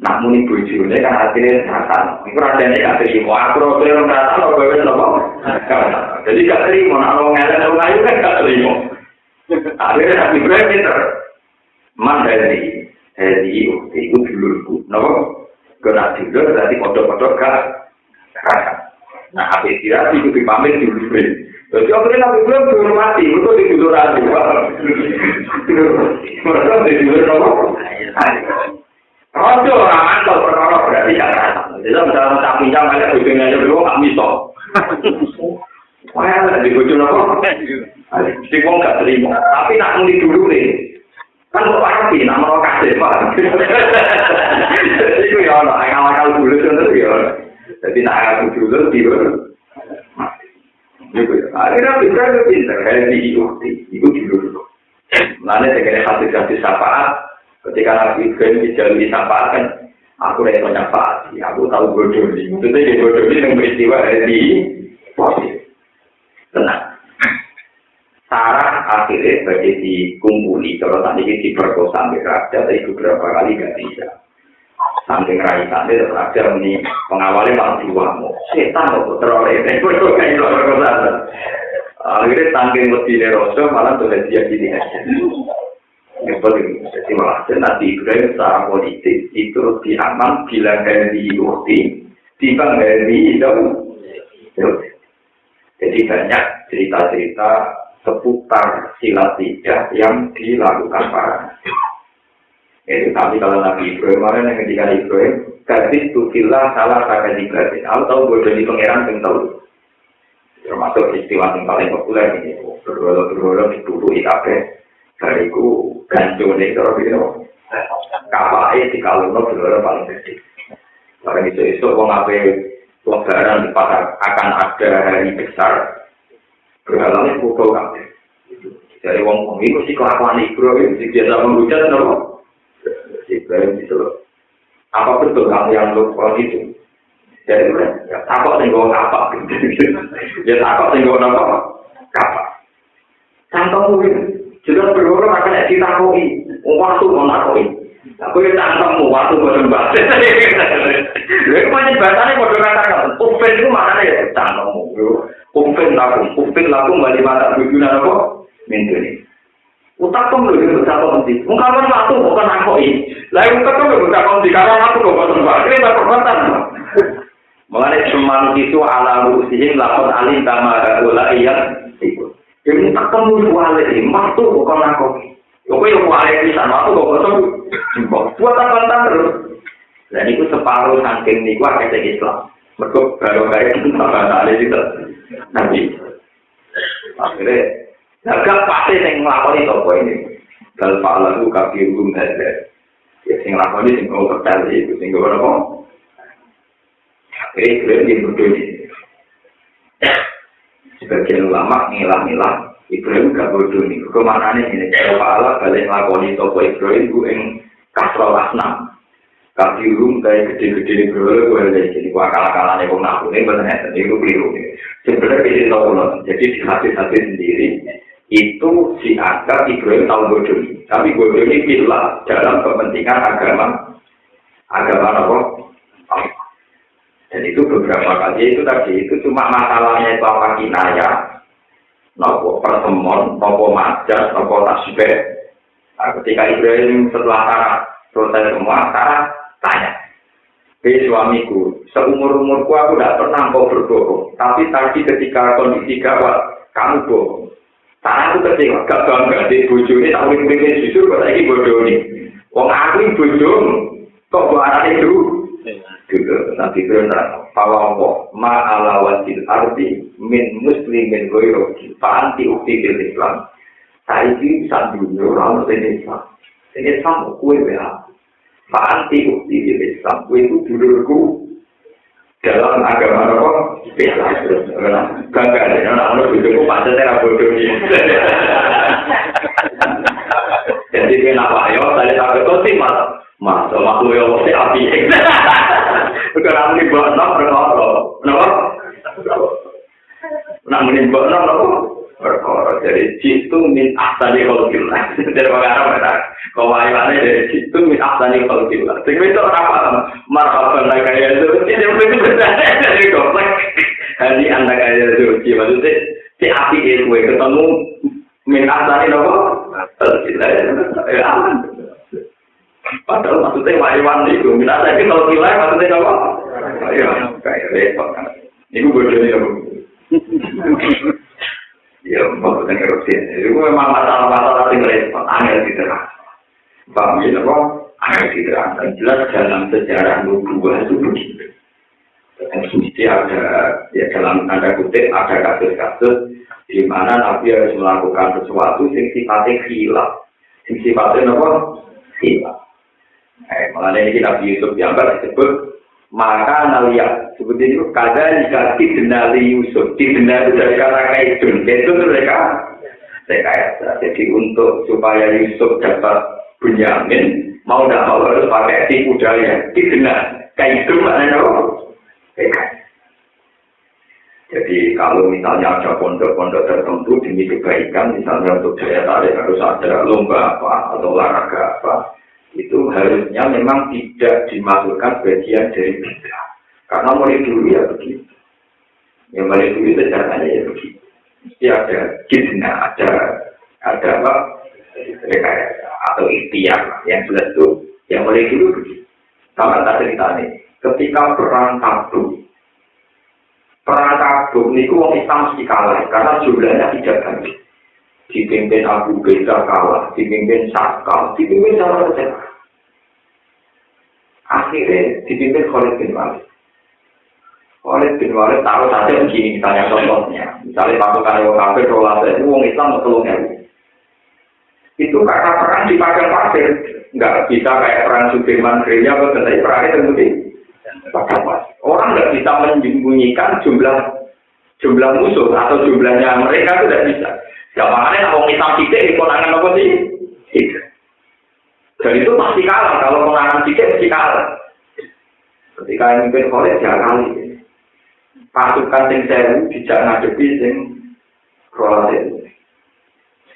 nak muni bojone kan hasilnya rasa. Iku rasane gak terima. Aku ora orang rasa ora gawe napa. Jadi gak terima nak wong elek wong ayu kan gak terima. Akhirnya Nabi Ibrahim pinter. Mandiri. Itu dulurku. Napa? Kena dulur berarti padha-padha gak rasa. Nah, habis dia itu dipamit dulur. Jadi akhirnya Nabi Ibrahim dihormati. Itu dulur aja. Mereka dulur napa? Rojo orang atau perkara berarti tidak rasa. Jadi misalnya tak pinjam banyak bujungnya aja dulu nggak misal. Wah, ada di bujung apa? Si wong nggak terima. Tapi nak muni dulu nih. Kan kok pasti nak mau kasih pak. Jadi itu ya, akal-akal dulu itu ya. Jadi nak akal dulu tiba. Gitu ya. Akhirnya bisa pinter. Kayak di itu dulu. Mana segala hati-hati syafaat. Ketika Nabi Ibrahim dijalui syafaat kan, aku rasa nyafaat, aku tahu bodoh ini. Maksudnya dia bodoh ini yang peristiwa di posisi. Tenang. Sarah akhirnya bagi dikumpuli, kalau tadi diperkosa sampai raja, tapi beberapa kali gak bisa. Saking raisannya raja ini pengawalnya malah diwamu. Setan kok teroleh, bodoh kayak itu perkosaan. Akhirnya saking lebih Rasul malah sudah dia gini aja. Yang penting, jadi malah Nabi Ibrahim secara politik itu lebih aman bila dari Yahudi dibanding dari Yahudi. Jadi banyak cerita-cerita seputar silat tiga yang dilakukan para. Itu tapi kalau Nabi Ibrahim mana yang ketika Ibrahim gadis tukilah salah kata Ibrahim. Aku tahu bodoh di pangeran yang tahu. Termasuk istilah yang paling populer ini berdoa diburu IKP. Dariku gancone kalau gitu, kapalnya di kalungno benar paling gede. Barang itu wong ape lebaran di pasar akan ada hari besar. Berhalangnya foto kabeh. Dari wong itu sih kelakuan Ibrahim, si biasa menghujat nopo. Ibrahim itu apa betul kamu yang lupa itu? Jadi ya takut tinggal apa? Ya takut tinggal apa? Kapal. Contoh itu. Juga berorang akan ditakoi, waktu mau nakoi. Aku yang tangkapmu waktu bosan banget. Lalu macam bahasanya bodoh katakan, upin itu mana ya tangkapmu. Upin laku balik mata berguna apa? Menteri. Utak pun belum bisa konti. Mungkin waktu bukan nakoi. Lalu utak pun belum bisa konti karena aku bosan banget. Kita perbuatan. Mengenai semangat itu alam usihin lakon alim sama ulaiyan itu. Jadi tak perlu kuali, waktu bukan aku. Aku yang kuali di sana, aku kok buat apa terus? Dan itu separuh saking niku akeh Islam. Mergo baru kaya bahasa itu nanti. Akhirnya agak pasti yang ngelakoni toko ini. Kalau Pak Lalu kabirun ada. Ya sing ngelakoni sing mau percaya itu sing gak apa. Akhirnya kalian yang berdua. Sebagian ulama ngilang-ngilang Ibrahim gak bodoh nih. Kemana nih ini? Kalau Pak Allah balik ngelakoni toko Ibrahim gue yang kasrol asnam. Kabirun kayak gede-gede Ibrahim gue ada jadi akal-akalannya kok ngakuin bener itu keliru. Sebenarnya ini tahu jadi di hati-hati sendiri itu dianggap Ibrahim tahu bodoh. Tapi bodoh ini bila dalam kepentingan agama apa? Dan itu beberapa kali itu tadi itu cuma masalahnya itu apa kinaya, nopo pertemuan, nopo majas, nopo tasbih. Nah, ketika Ibrahim setelah selesai semua, tanya. Hei suamiku, seumur-umurku aku tidak pernah kau berbohong. Tapi tadi ketika kondisi gawat, kamu bohong. Karena aku kecewa, gak bangga di bojo ini, tak boleh jujur, kok lagi bodoh ini. Wong aku ini bodoh, kok buaran itu? Gitu, nanti benar. Fawawah, ma'ala wasil arti, min muslimin goyroki, fa'anti ukti bil Islam. Saya ini sandunya orang Islam. Islam kue beha. Fa'anti ukti bil Islam, kue itu dulurku. Dalam agama apa? Islam. Bangga ada orang-orang bodohku pada cara bodoh ini. Jadi kenapa ya? Tadi sampai kotim mas, makhluk yang mesti api. Sekarang ini buat berkoro, kenapa? Nak menimbul berkoro. Jadi jitu min ahsani khalqillah. Dari orang Arab kawailannya dari jitu min ahsani khalqillah. Sehingga itu apa? Marhaban laka ya zuci. Ini benar dari komplek. Hari anda kaya zuci. Maksudnya si api itu ketemu min ahsani khalqillah. Ya aman. Padahal maksudnya waiwan itu, minat saya kalau nilai maksudnya apa? Ayo, kayak repot kan? Ini bodohnya bu. Ya, maksudnya erupsi. Itu memang masalah-masalah yang repot, angel diterang. Paham ya, apa? Angel diterang. Dan jelas dalam sejarah nubuah itu begitu. Dan mesti ada, ya dalam tanda kutip ada kasus-kasus di mana Nabi harus melakukan sesuatu yang sifatnya khilaf, yang sifatnya apa? Khilaf. Malah ini Nabi Yusuf yang disebut maka naliat seperti itu kadang jika didenali Yusuf didenali dari kata kaidun itu mereka jadi untuk supaya Yusuf dapat Bunyamin mau tidak mau harus pakai tipu daya didenal kaidun maknanya apa? Jadi kalau misalnya ada pondok-pondok tertentu demi kebaikan misalnya untuk daya tarik harus ada lomba apa atau olahraga apa itu harusnya memang tidak dimasukkan bagian dari bid'ah. Karena mulai dulu ya begitu. Yang mulai dulu sejarahnya ya begitu. Mesti ada jidna, ada apa? Atau ikhtiar yang jelas itu. Yang mulai dulu begitu. Sama tak ceritanya. Ketika perang Tabuk itu orang Islam mesti kalah karena jumlahnya tidak banyak. Dipimpin Abu Bakar kalah, dipimpin Sakal, dipimpin sama saja. Akhirnya dipimpin Khalid bin Walid. Khalid bin Walid taruh saja begini, misalnya contohnya. Misalnya pasukan yang kafir, rolase itu orang Islam bertolongnya. Itu karena perang di padang pasir. Nggak bisa kayak perang Sudirman Gereja, tapi perangnya terbukti. Orang nggak bisa menyembunyikan jumlah musuh atau jumlahnya mereka itu tidak bisa. Gampangnya orang Islam tidak di konangan apa sih? Tidak. Dan itu pasti kalah. Kalau konangan tidak pasti kalah. Ketika yang mungkin Khalid ya kali. Pasukan sing sewu tidak ngadepi sing rolase.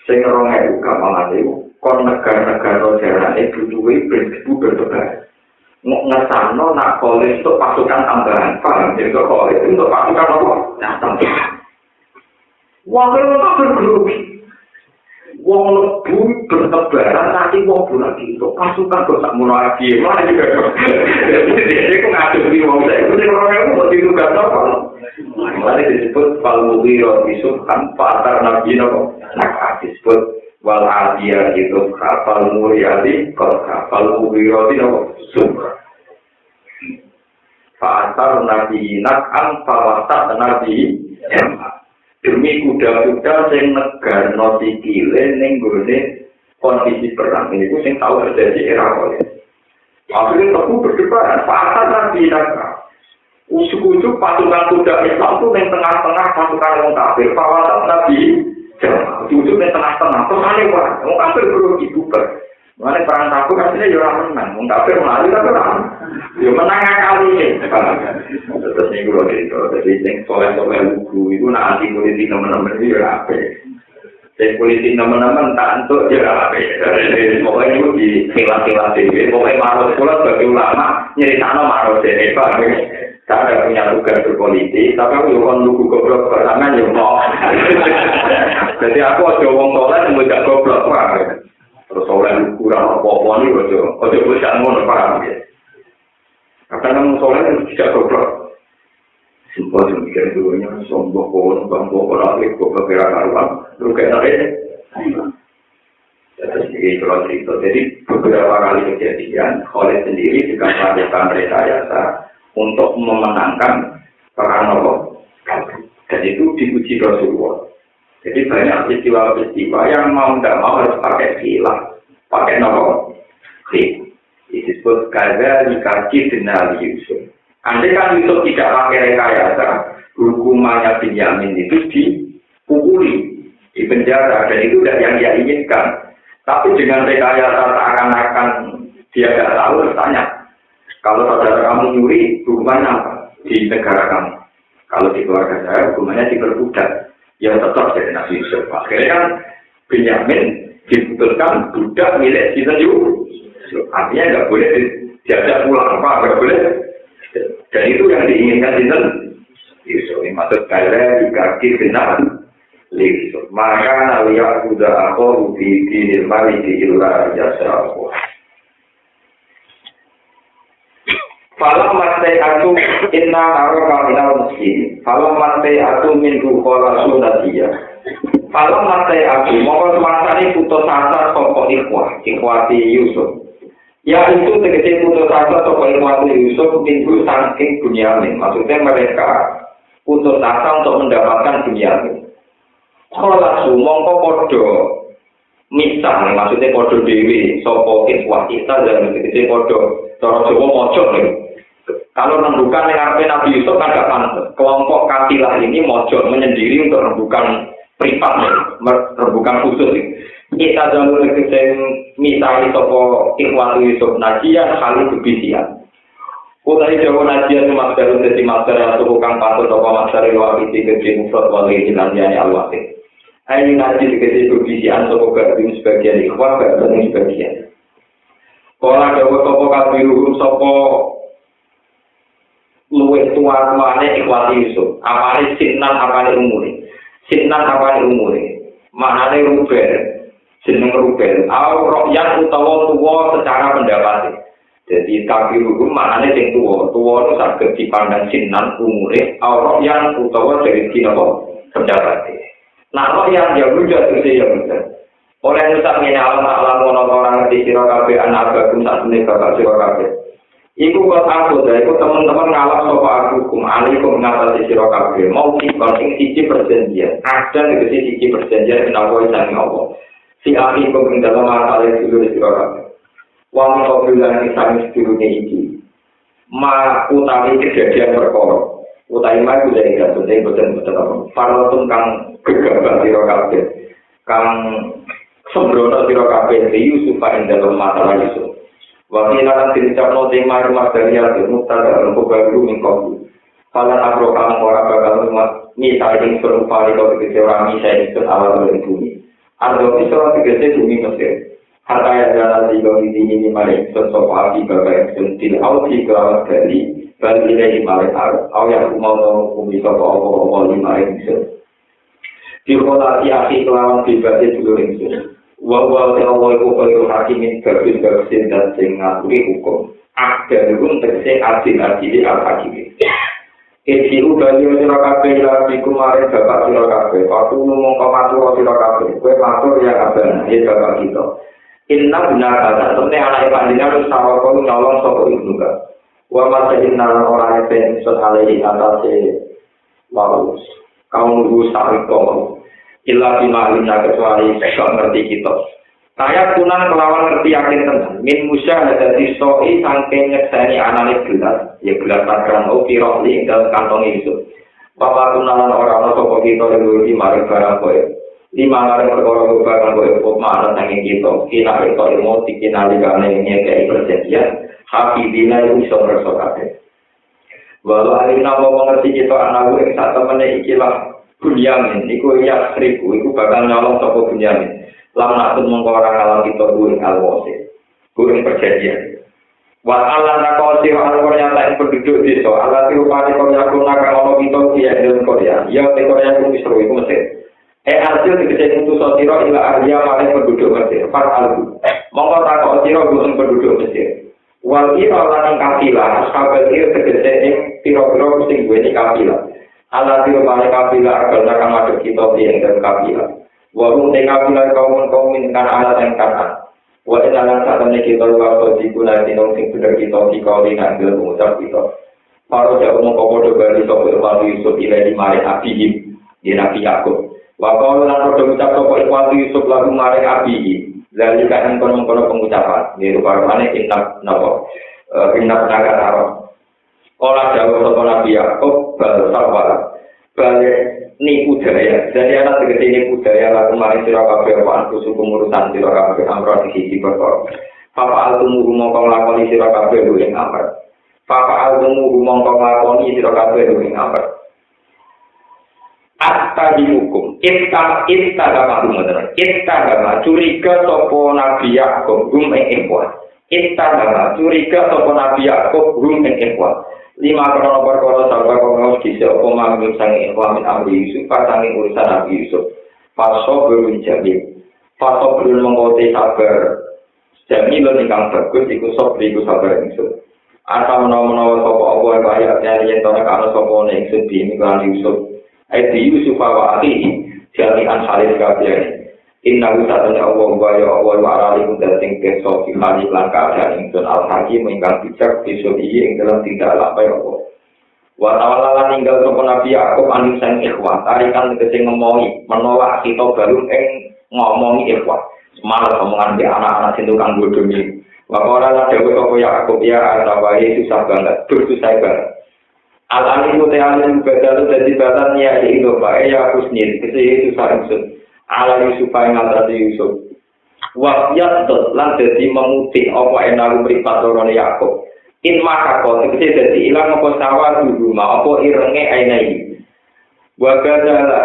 Sing rongeu gampang itu. Kon negara-negara jarane butuhe prinsip berdebat. Ngesano nak Khalid untuk pasukan tambahan. Paham? Jadi Khalid untuk pasukan apa? Nah, tambahan. Wong ora bergrogi. Wong lebu bertebaran nanti wong lagi untuk pasukan kok sak murah iki. Malah juga. Jadi kok ngadepi wong saya itu orang mau ditugas apa? Malah disebut fal mughira isuk kan patar nabi napa? Nah, disebut wal adiyah itu kapal muryati kok kapal mughira itu napa? Sumber. Fa'asar nabi nak'am fawasat nabi demi kuda-kuda sing negarno sikile ning gone kondisi perang niku sing tau terjadi era kaya. Akhirnya aku berdebat, fa'asar nabi nak'am ujuk-ujuk pasukan kuda Islam itu yang tengah-tengah pasukan orang kafir. Pawasat Nabi ujuk-ujuk yang tengah-tengah. Terus aneh wah, orang kafir perlu dibubar. Mengenai perang takut aslinya ya orang menang. Orang kafir melari tapi orang ya menang kali ini. Terus ini gue gitu. Jadi yang soleh-soleh lugu itu nanti politik teman-teman itu ya apa. Jadi politik teman-teman tak untuk ya apa. Jadi pokoknya itu di khilaf-khilaf ini. Pokoknya marah sekolah sebagai ulama nyeritakno marah ini. Saya ada punya tugas berpolitik, tapi aku juga nunggu goblok pertama ya mau. Jadi aku aja wong soleh semenjak goblok pak. Terus soleh kurang apa-apa nih aja bisa ngono pak. Karena wong soleh tidak goblok. Simpel mikir duanya sombong orang goblok karuan, rugi nare. Jadi kalau cerita, jadi beberapa kali kejadian, Khalid sendiri juga melakukan rekayasa untuk memenangkan perang Nopo, dan itu dipuji Rasulullah. Jadi banyak peristiwa-peristiwa yang mau tidak mau harus pakai khilaf, pakai Nopo, khilaf. Disebut kaza dikaji dengan Yusuf. Andai kan Yusuf tidak pakai rekayasa, hukumannya Binyamin itu dipukuli, di penjara, dan itu tidak yang dia inginkan. Tapi dengan rekayasa seakan-akan dia tidak tahu, bertanya. Kalau saudara kamu nyuri, hukumannya apa? Di negara kamu. Kalau di keluarga saya, hukumannya diperbudak. Ya tetap jadi Nabi Yusuf. Akhirnya kan Binyamin diputuskan budak milik Sinten Yusuf. Artinya nggak boleh diajak pulang, apa? Nggak boleh. Dan itu yang diinginkan Sinten Yusuf. Ini maksud kaya dikaki benar. Yusuf. Maka Nabiya sudah aku di dinilmali di ilah jasa aku. Falam mate aku inna araka minal muslimin. Falam mate aku min ruqala sunatiyah. Falam mate aku mongko semangsane putus asa saka ikhwati Yusuf. Ya itu tegese putus asa saka ikhwati Yusuf minggu saking Bunyamin. Maksudnya mereka putus asa untuk mendapatkan Bunyamin. Kala mongko padha misah, maksudnya padha dhewe saka ikhwati kita dan tegese padha cara Jawa mojok lho. Kalau rembukan yang ngarepe Nabi Yusuf kan gak pantas. Kelompok kafilah ini mojok menyendiri untuk rembukan privat, rembukan khusus. Kita jalur yang misalnya toko ikhwatu Yusuf Najian kali kebisian. Utai Jawa Najian itu masker jadi masker yang suku kang patut toko masker wabiti gede mufrad wali hilandiani al-wasik. Ini Najian dikasih kebisian toko gabung sebagian ikhwat, gabung sebagian. Kalau Jawa toko kabiruhum toko luwih tua-tuane ikhwati Yusuf. Apane Sinan apane umure. Maknane Ruben. Jeneng Ruben. Au royan utawa tuwa secara pendapat. Jadi kafir hukum maknane sing tuwa. Tuwa itu saged dipandang Sinan umure, au royan utawa dari dinapa pendapat. Nah, royan ya wujud itu ya wujud. Oleh nusak ngene alam orang ngerti sira kabeh anak bagum sak meneh bapak sira kabeh. Iku kok aku, iku teman-teman ngalap sapa aku hukum alikum ngatasi sira kabeh mau sing siji perjanjian. Ada negesi siji perjanjian menawa sang Allah. Si ahli kok ing dalam masalah dulur sira kabeh. Wong kok bilang sami sedurunge iki. Ma utawi kejadian perkara. Utawi mah kudu ing boten apa. Farotun kang gegabah sira kabeh. Kang sembrono sira kabeh Yusuf ing dalam masalah Yusuf. Wakilan diucapno tema rumah dari yang mutada untuk baru mingkobu. Falan agro kamu orang bakal misalnya serupa di kau orang misalnya itu awal dari bumi. Ada bisa tegese bumi Mesir. Harta yang jalan di kau ini marik sosok api bagai sentil auti kelawat dari balik marik au yang mau tahu bisa apa di marik Mesir. Di kota api kelawat di balik dulu Mesir. Wa Allah iku kaya hakimin gabis-gabisin dan sing ngaturi hukum. Adalun tegese adil-adili al-hakim. Isi udani sira kabeh lagi kemarin bapak sira kabeh. Aku ngomong matur sira kabeh. Kowe matur ya abang, ya bapak kita. Inna benar kata, sebenarnya anak panjenengan harus sawako nyolong sapa ibnu ka. Wa masahin nalan orang yang ingsun alaihi atase waus. Kaum nunggu sariko. Illa bimalina kecuali sekal ngerti kita. Saya kunan kelawan ngerti yakin tenan. Min musyahadati soi sangking nyekseni anane gelas. Ya gelas takran piro li dalam kantong itu. Bapak kunalan orang sapa kita lagi maring barang kowe. Lima maring perkara barang kowe mana sanging kita. Kina itu ilmu dikinali ngekei perjanjian. Hafidina iso ngerso kabeh. Walau alina mau mengerti kita anak gue saat temennya ikilah Bunyamin, iku ya seribu, iku bakal nyolong toko Bunyamin. Lam nakut mengkorang alam kita gue alwasi, gue perjanjian. Wa Allah nakawasi wa al-Korea lain penduduk desa. Allah tirupani Korea kunaka ono kita dia dalam Korea. Ya te Korea pun Misro iku Mesir. Arsil dikecek untuk sotiro ila ahliya maring penduduk Mesir. Far albu. Mongko takok sira gue penduduk Mesir. Wal ira lan kafilah, ashabul ir tegese ing pira-pira sing duweni kafilah. Allah tirupani kafilah agar kang madhep kita ing dalam kafilah. Wa hum te kafilah kaum kan ala yang kata. Wa inalan satamne kita waktu dikuna dinong sing bener kita dikau dinambil mengucap kita. Paro jauh mengkopodo bali sopo Ikhwatu Yusuf ilai maring abihim di Nabi Yakub. Wa kau lan rodo ucap sopo Ikhwatu Yusuf lagu maring abihim. Lalu kan mengkono pengucapan. Di rupa-rupanya kitab nopo. Kitab penaga taruh. Olah jauh sopo Nabi Yakub bal-sarwala. Balik ni budaya, jadi anak segede ni budaya lalu maring sira kabeh apa suku urusan sira kabeh amro di sisi perkara. Papa altumu mongko nglakoni sira kabeh ing amr. Papa altumu mongko nglakoni sira kabeh ing amr. Atta dihukum, itta gama dumadana. Itta gama curiga sapa Nabi Yakub ing ikhwan. Itta gama curiga sapa Nabi Yakub ing ikhwan. Lima krono perkara sampai kongos kisi opo manggil sangi ikhwamin amri Yusuf pasangi urusan Nabi Yusuf faso berun jamil faso berun mengkote sabar jamil nikang bagus iku sobri iku sabar Yusuf asal menawa-menawa sopo opo yang banyak nyari yang tonek anu sopo ne Yusuf di nikang Yusuf di Yusuf awa ati jami'an halis kabiani inna wisatanya Allah ya Allah wa arali kuda tingke sofi khali lan keadaan ingsun al-hakim ingkang bijak bisodi ing dalam tindak lapai Allah wa ta'ala ninggal sopo Nabi Yakub aning sang ikhwah tarikan tegese ngemohi menolak kita baru ngomongi ikhwah semalas omongan di anak-anak sing tukang bodoni wa ora la dewe sopo Yakub ya atawahi susah banget susah banget al-alim mutayalim badalu dadi badan ya itu bae ya husnil kese susah ingsun ala Yusuf yang ngatasi Yusuf wakyat lan dadi memutih apa enaku mripat lorone Yakub in maka kok tegese dadi ilang apa sawah dulu apa irenge ainai wa badala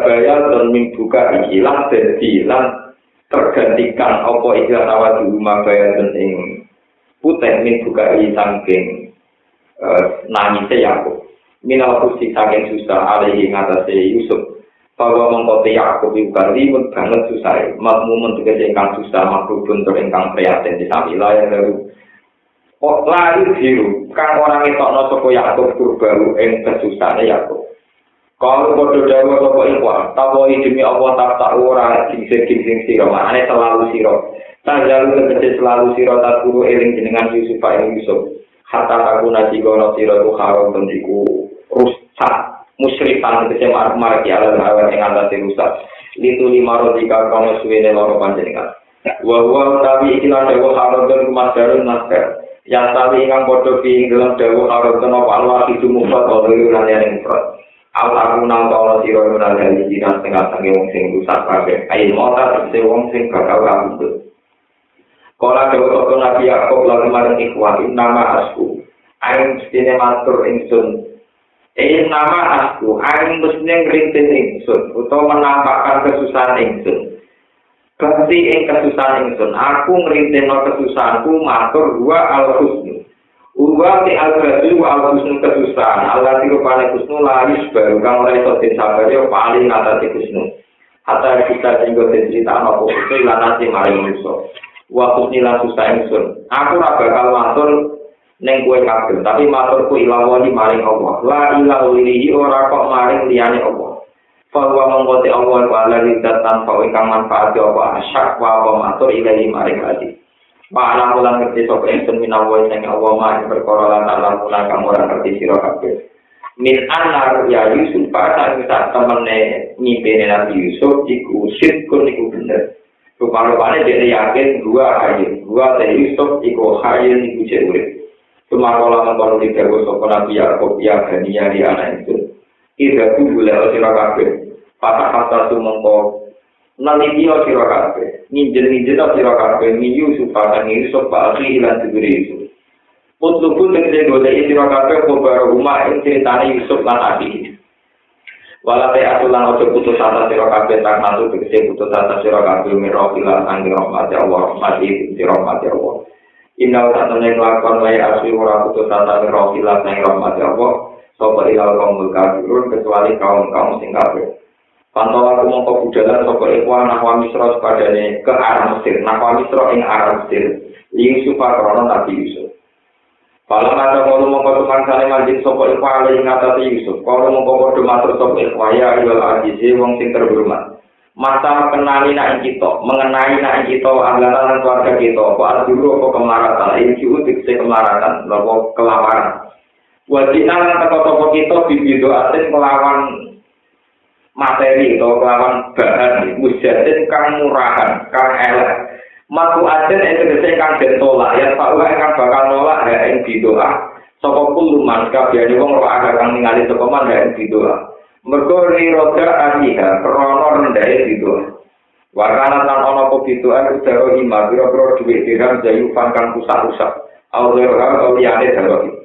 bayal dan membuka hilang dadi lan tergantikan apa ikhlas sawah dulu bayal dan ing putih membuka saking nangise Yakub minal kusi saking susah alaihi ngatasi Yusuf bahwa mengkote Yakub itu ribet banget susah, makmum tegese ingkang susah, makrubun tur ingkang prihatin di samila yang baru. Lari biru, kang orang itu no soko Yakub kurbaru ing kesusahane Yakub. Kalau bodoh dawa soko ikhwan, tawo demi Allah tak ora gingsing sira, maknane selalu sira. Tajalu tegese selalu sira tak guru eling jenengan Yusuf ing Yusuf. Hatta aku nasi gono sira ku harum tendiku rusak. Musyrifan tegese marek ya ala ing atase rusak litu lima rodika kono suwene loro panjenengan wa huwa tabi ikilah dewa harodon kumadarun naskar yang tali ingkang padha ing dalam dewa harodon apa alwa itu mufrad oleh lan yang mufrad al akuna kono sira lan dari dinas tengah sange wong sing rusak kabeh ail mota tegese wong sing bakal kabudut kala dewa Nabi Yakub lan marang ikhwan nama asku aing mestine matur ingsun nama aku, aing mestinya ngerintin ingsun, atau menampakkan kesusahan ingsun. Berarti ing kesusahan ingsun, aku ngerintin kesusahanku, matur gua al-husnu. Uwa ti al-husnu wa al-husnu kesusahan, Allah tirupane husnu laris baru, kang mulai sotin sabarnya paling ngatasi husnu. Hatta kita jenggot dan cerita anak itu ilanasi maring musuh. Wa husni lan susah ingsun. Aku bakal matur neng kue kabel, tapi maturku ilawani maring Allah. La ilahu ilihi ora kok maring liyane Allah. Fawa mengkote Allah wala lidat tanpa ingkang manfaat apa asyak wa matur ilahi maring hati. Ma'alam ulang ngerti sapa ingsun minawa sing Allah mah perkara lan alam ulang kang ora ngerti sira kabeh. Min anar ya Yusuf pada saat temene ngimpene Nabi Yusuf iku sirkun iku bener. Rupane dia yakin gua teh Yusuf iku hayil iku urip. Sumakola mengkono dikawé sapa Nabi Yakub ya gania di anak itu. Ida ku boleh sira kabeh. Patah mengko naliki sira kabeh. Ninjen sira kabeh ni Yusuf pada Yusuf bali lan diberi Yusuf. Putluku tegese golek sira kabeh kobar rumah ing critane Yusuf lan Abi. Walate atulan ojo putus asa sira kabeh tak mantu tegese putus asa sira kabeh mira filan angin rahmat Allah rahmati rahmat Allah. Inna satane lakon wae asli ora putus asa mira filan angin rahmat Allah sapa ilal kaum kafirun kecuali kaum sing kafir. Pantau aku mongko budalan sapa ikhwan nahwa misra padane ke arah Mesir nahwa misra ing arah Mesir Yusuf krana Nabi Yusuf. Kalau ada kalau mongko tumansane manjing sapa ikhwan ing ngatasi Yusuf kalau mongko padha matur sapa ikhwan ya ayyul aziz wong sing terhormat mata kenali nak kita mengenai nak kita anggaran keluarga kita apa dulu apa kemaratan iki utik kemaratan lha kelawaran wajinan teko-teko kita bibido atin kelawan materi atau kelawan bahan mujatin kang murahan kang elek matu aden tegese kang den tolak ya Pak wae kang bakal nolak ha ing bidoa sapa kuluman kabehane wong ora ada kang ningali sapa man ha ing bidoa mergo niroda aniha krana rendahe bidoa wakana tan ana apa bidoa udara ima pira-pira dhuwit dirham jayu kang rusak-rusak aurel liyane dalem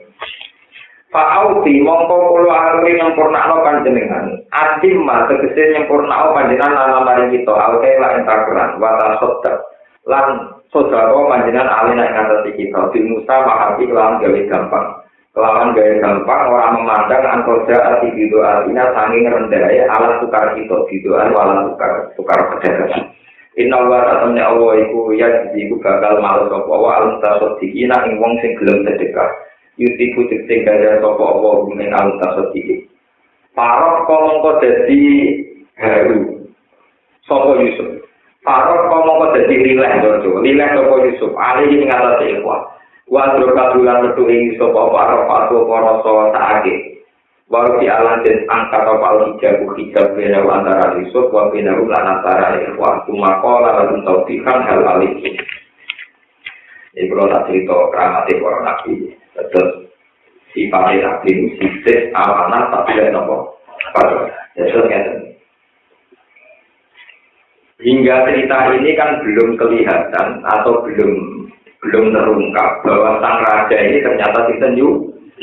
Fa'auti mongko kula aturi nyempurnakno panjenengan. Atimma tegese nyempurnakno panjenengan lan maring kita alke lan takran wa tasodda. Lan saudara panjenengan alih nek ngatasi kita di Musa mahati kelawan gawe gampang. Kelawan gawe gampang ora memandang antoja ati bido artinya sanging rendahe alat tukar kita bidoan wala tukar perdagangan. Inna wa ta'ala Allah iku ya iku bakal malu sapa wa al-tasoddiqina ing wong sing gelem sedekah. Yutiku cek gaya sapa apa ing al-tasawuf iki. Parok mongko dadi haru. Sapa Yusuf. Parok mongko dadi lileh dojo. Lileh sapa Yusuf. Ali ing ngatasi ikhwan. Wa drokadulan metu ing sapa parok patu rasa saake. Wa fi alan den angkat apa hijab bena antara Yusuf wa bena lan antara ikhwan. Tumakola lan taufikan hal alih. Iku ora cerita kramate para nabi. Terus sifatnya nabi sifat amanah tapi tidak nopo pada hingga cerita ini kan belum kelihatan atau belum terungkap bahwa sang raja ini ternyata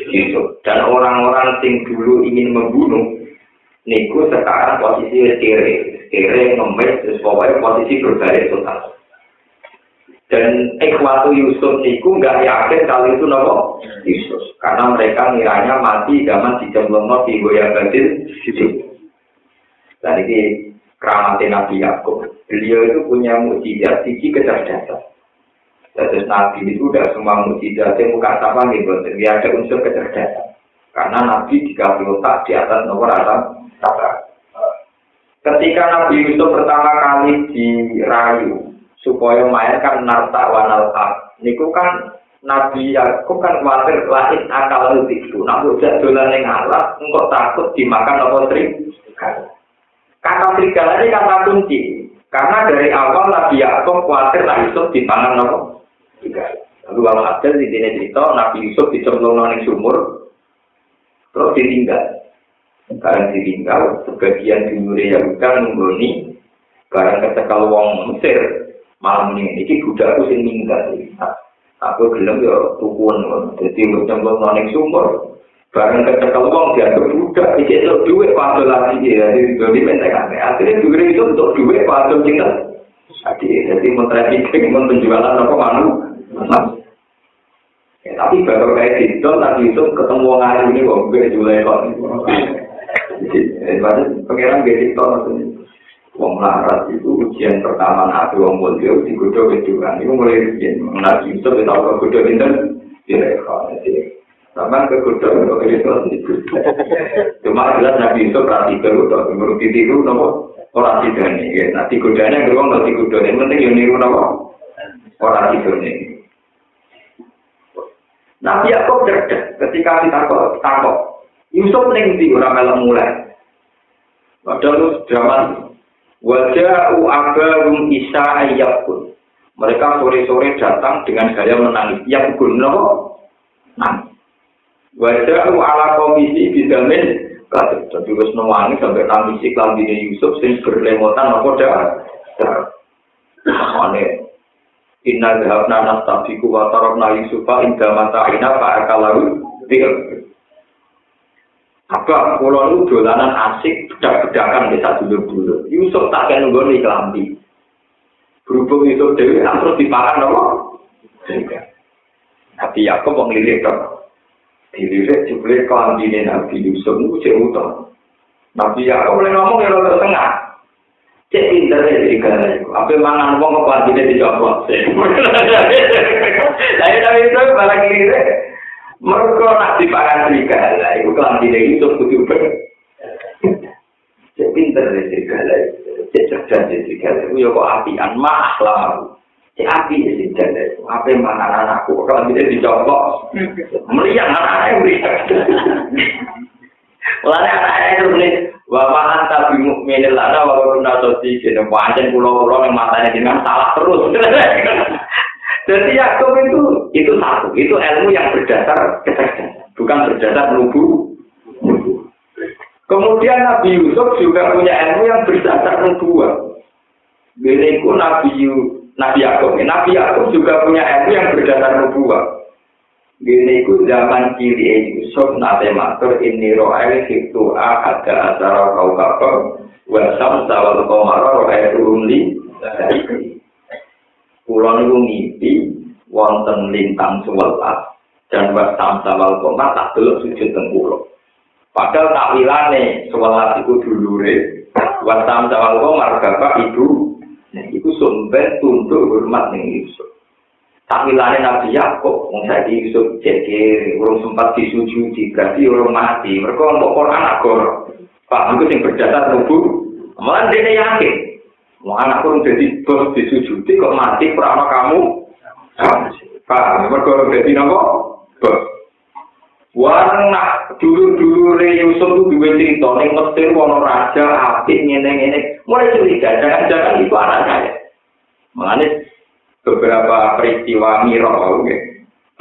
Yusuf dan orang-orang yang dulu ingin membunuh niku sekarang posisi kere ngemis terus pokoknya posisi berbalik total. Dan ikhwatu Yusuf niku nggak yakin kalau itu nopo Yusuf karena mereka ngiranya mati zaman dicemplungno di goyang batin Yusuf. Dan ini keramatnya Nabi Yakub. Beliau itu punya mukjizat sisi kecerdasan. Terus Nabi itu udah semua mukjizatnya muka sama gitu. Dia ada unsur kecerdasan. Karena Nabi dikasih otak di atas nomor atas kata. Ketika Nabi Yusuf pertama kali dirayu supaya mainkan narta wanal ak. Niku kan Nabi Yakub kan khawatir lain akal itu. Nak bocah dolan ning alas, engko takut dimakan apa serigala. Kata serigala ini kata kunci. Karena dari awal Nabi Yakub khawatir lah Yusuf dipangan apa serigala. Lalu kalau ada di sini cerita Nabi Yusuf dicemplungno ning sumur terus ditinggal. Karena ditinggal sebagian timure Yahuda nunggoni barang kecekel wong Mesir. Malam ini budakku sing minggat. Aku gelem yo tukun. Dadi cemplung nang sumur. Bareng kecekel wong dianggap budak iki esuk duwe padha lagi ya. Jadi mentekane. Akhirnya duwe itu untuk duwe padha cinta. Jadi trafficking penjualan apa manu. Tapi baru kayak gitu nanti itu ketemu wong alim ini wong gue jual kok. Jadi pengiran gitu maksudnya. Wong larat itu ujian pertama nabi wong mulia digodho wedoan itu mulai ujian nabi itu kita tahu godho pinten direkod jadi sampean kegodho kok itu cuma jelas nabi itu berarti godho menurut ditiru napa ora sidane ya nanti godane wong nanti godho penting yo niru napa ora sidane Nabi Yakub cerdas ketika ditakok. Yusuf ning ndi ora melok mulai. Padahal zaman waja'u abahum isa ayyakun. Mereka sore-sore datang dengan gaya menangis. Yakun nopo? Nangis. Waja'u ala komisi bidamin. Jadi wis nangis sampai nangis klambine Yusuf sing berlemotan nopo dah. Ane inna dhahabna nastabiqu wa tarakna Yusufa inda mata'ina fa'akalahu bil. Apa kula nu dolanan asik bedak-bedakan desa dulur-dulur. Yusuf tak kene nggone klambi. Berhubung Yusuf dhewe terus dipakan apa? Tapi Yakub wong lirik to. Dilirik jebule klambine Nabi Yusuf niku cek utang. Nabi Yakub oleh ngomong ya rada tengah. Cek pinter iki kan. Apa mangan wong kok klambine dijawab. Lah ya itu balik lirik. Mereka nak dipakan serigala, itu kelambine itu kudu ber. Cek pinter serigala, cek cerdas serigala, itu ya kok apian, mah lah. Cek api serigala, apa makan anakku, kelambine dicopot. Meriang anaknya meriang. Mulanya anaknya itu beli, wawahan tapi mukminin lada, walaupun nasoti, jenis wajan pulau-pulau yang matanya dengan salah terus. Jadi Yakub itu satu, itu ilmu yang berdasar kecerdasan, bukan berdasar nubuah. Kemudian Nabi Yusuf juga punya ilmu yang berdasar nubuah. Beliau Nabi Yakub juga punya ilmu yang berdasar nubuah. Beliau zaman kiri Yusuf nate matur ini ro'el itu ada acara kau kapal, wasam sawal komaro ro'el turunli. Kulon itu ngimpi wonten lintang sewelas dan wasam sawal koma tak delok sujud teng kula. Padahal takwilane sewelas iku dulure, wasam sawal koma bapak ibu. Nah, iku sumber tunduk hormat ning Yusuf. Takwilane Nabi Yakub wong saiki Yusuf jeke urung sempat disujudi, berarti urung mati. Mergo untuk Quran agora. Pak iku sing berdasar nubuah. Malah dene yakin. Mau anakku jadi bos disujudi kok mati perama kamu? Paham? Mereka jadi apa? Bos. Warna dulu Yusuf itu dua cerita. Yang Mesir, wono raja, apik, ngene. Mulai curiga, jangan-jangan itu anak saya. Mengenai beberapa peristiwa mirah,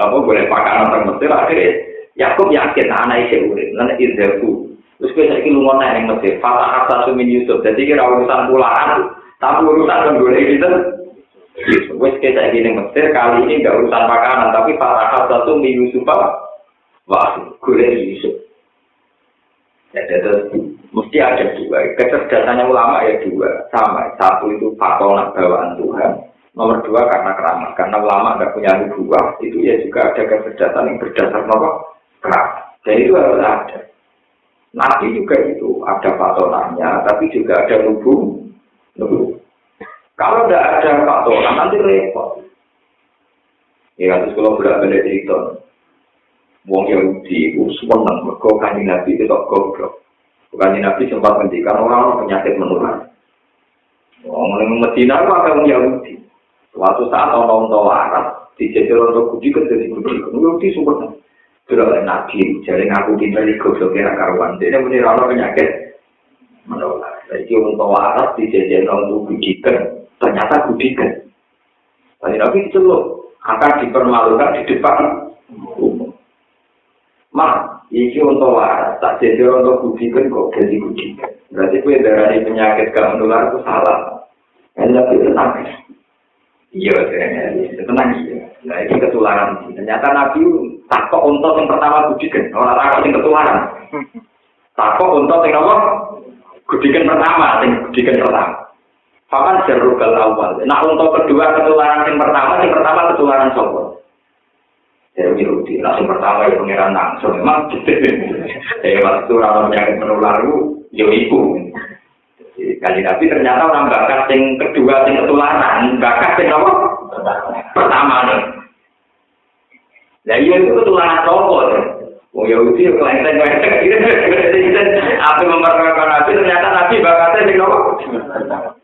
apa boleh pakai orang Mesir, akhirnya Yakub yakin anak itu urip, anak Israelku. Terus kita ingin lumona yang Mesir, fatah asal sumin Yusuf. Jadi kira urusan pulaan. Tapi urusan boleh gitu. Wes kita gini Mesir kali ini nggak urusan makanan, tapi parakat satu minggu Yusuf wah boleh Yusuf. Ya mesti ada dua. Kecerdasannya ulama ya dua sama. Satu itu patolak bawaan Tuhan. Nomor dua karena keramat. Karena ulama nggak punya nubuah itu ya juga ada kecerdasan yang berdasar nomor keramat. Jadi itu harus ada. Nabi juga itu ada patolaknya, tapi juga ada nubuah. Kalau tidak ada faktoran nanti repot. Ya terus kalau bolak-balik cerita, wong Yahudi itu senang mergo Kanjeng Nabi itu kok goblok. Kanjeng Nabi sempat ngendikan orang penyakit menular. Wong ning Madinah itu ada wong Yahudi. Suatu saat orang waras dijajal orang Yahudi jadi Yahudi. Yahudi sempurna. Sudah Nabi jadi ngaku kita di goblok kira karuan. Dia muni orang penyakit menular. Jadi orang waras dijajal orang Yahudi ternyata gudikan. Tadi Nabi diceluk akan dipermalukan di depan umum. Mak, ini untuk waras tak jadi untuk gudikan kok jadi gudikan. Berarti gue dari penyakit gak menular itu salah. Yang lebih tenang. Iya, tenang iya. Nah ini ketularan. Ternyata Nabi takut untuk yang pertama gudikan. Orang takut yang ketularan. Takut untuk yang apa? Gudikan pertama, yang gudikan pertama. Paman jarubal awal. Nah untuk kedua ketularan yang pertama ketularan sopo. Ya Yahudi. Nah yang pertama ya pengiran langsung. Memang gitu. Waktu orang penyakit menular itu ibu. Kali Nabi ternyata orang bakat yang kedua yang ketularan, bakat yang apa? Pertama nih. Nah iya itu ketularan sopo. Oh Yahudi kelenteng-kelenteng gitu. Apa memperkenalkan Nabi ternyata Nabi bakatnya yang apa?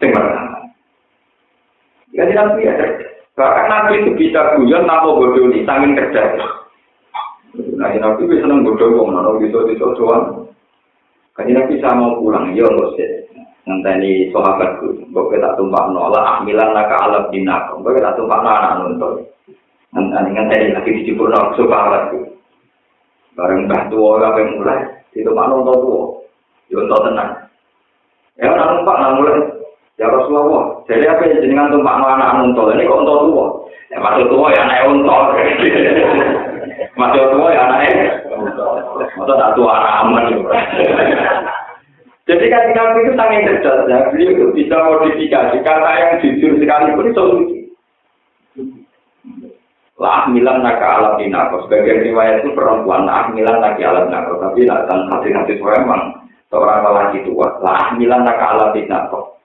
Pertama. Jadi Nabi ada. Bahkan Nabi itu bisa guyon tanpa bodoh nih, saking cerdas. Kaji Nabi bisa seneng bodoh wong nono bisa doang. Kaji Nabi bisa mau pulang, ya nggak sih. Ngenteni sahabatku, mbok tak tumpah nolak ahmilan naka alat dinak, mbok tak tumpah anak nonton. Ngenteni lagi dijipur nolak sahabatku. Bareng mbah tua kabeh mulai, itu pak nonton tua, yo nonton tenang. Ya orang numpak nang mulai, ya Rasulullah. Jadi apa yang jenengan tumpak anak nonton ini kok nonton tua? Ya maksud tua ya anak nonton. Maksud tua ya anak nonton tak tua anak aman. Jadi kan Nabi itu sangat cerdas ya, beliau itu bisa modifikasi kata yang jujur sekalipun itu lucu. Lah milan naka alat dinako, sebagian riwayat itu perempuan lah milan naki alat dinako, tapi nak dan hati-hati memang seorang lelaki tua. Lah milan naka alat dinako.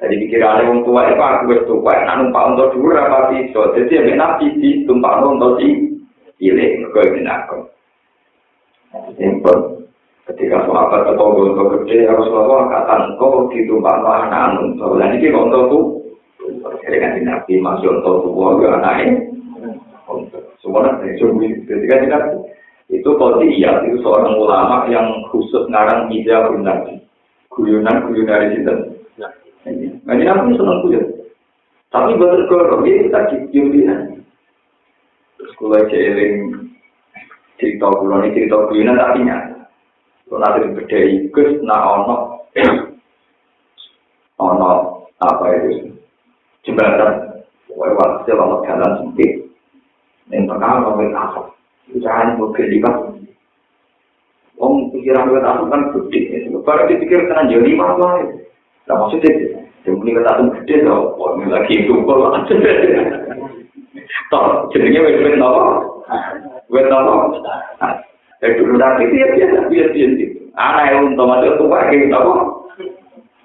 Jadi pikir ada orang tua itu aku bertuah, nak numpak untuk dulu apa bisa. Jadi yang Nabi di tumpak untuk pilih mereka dinako. Simpel. Ketika sahabat atau untuk gede Rasulullah kata engkau ditumpak anak untuk. Dan ini untuk tu, jadi kan Nabi masih untuk tua juga anaknya. Semua dari sumber ketika kita itu Qadiyah itu seorang ulama yang khusus ngarang ijazah Nabi guyonan dari situ. Nah ini aku senang guyon. Tapi betul kalau dia kita guyonan. Terus kalau jeling cerita guyonan tapi nyata. Kalau nanti berdiri kus na ono apa itu jembatan. Waktu lama jalan sempit. Yang pertama mobil asap, usahaan mobil lipat. Pikiran mobil asap kan gede. Baru dipikir kena jadi lima lah. Nah maksudnya, mobil asap gede loh. Ini lagi kumpul lah. Toh, jadinya wet apa? Dulu tadi itu ya biasa gitu. Aneh untuk masuk tua gitu apa?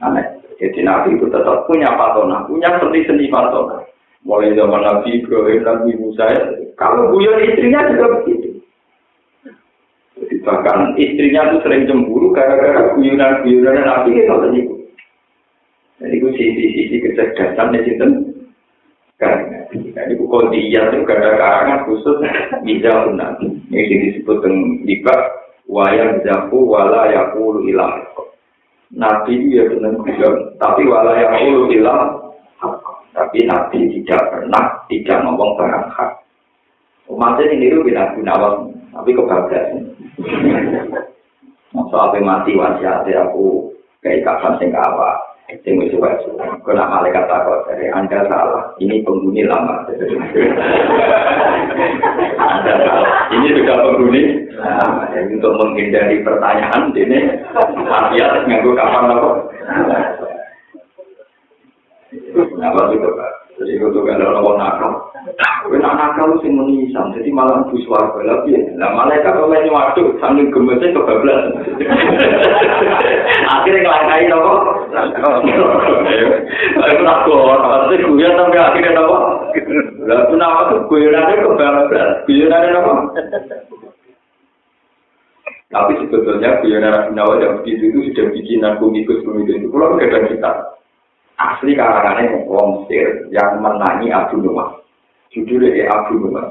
Aneh. Jadi Nabi itu tetap punya patona, punya seni patona. Mulai zaman Nabi Ibrahim, Nabi Musa, kalau guyon istrinya juga begitu. Jadi bahkan istrinya itu sering cemburu gara-gara guyonan Nabi itu terjadi. Jadi itu sisi kecerdasan di situ. Karena itu Qadiyah itu gara-gara khusus bisa Nabi. Ini disebut dengan libak wayang zaku wala yakulu ilah. Nabi itu ya benar guyon, tapi wala yakulu ilah. Tapi Nabi tidak ngomong barang hak. Umatnya ini itu tidak gunawan, tapi kebablasan. Soalnya mati wasiatnya aku kayak kapan sing kawa, sing wis wis. Kena malaikat takut dari Anda salah. Ini penghuni lama. Anda salah. Ini sudah penghuni. Nah, untuk menghindari pertanyaan ini, wasiat nganggo kapan apa? Kenapa juga Pak? Jadi itu kan ada orang nakal. Kalau nakal sih menisam, jadi malah buswar lebih. Nah malaikat oleh waktu sambil gemesnya kebablasan. Akhirnya ngelangkai apa? Itu nakal. Maksudnya gue sampai akhirnya apa? Lalu nama tuh gue nanti kebablasan. Gue nanti apa? Tapi sebetulnya gue nanti yang begitu itu sudah bikinan komikus itu. Kalau udah kita. Asli karangannya wong Mesir yang menangi Abu Nuwas. Judulnya Abu Nuwas.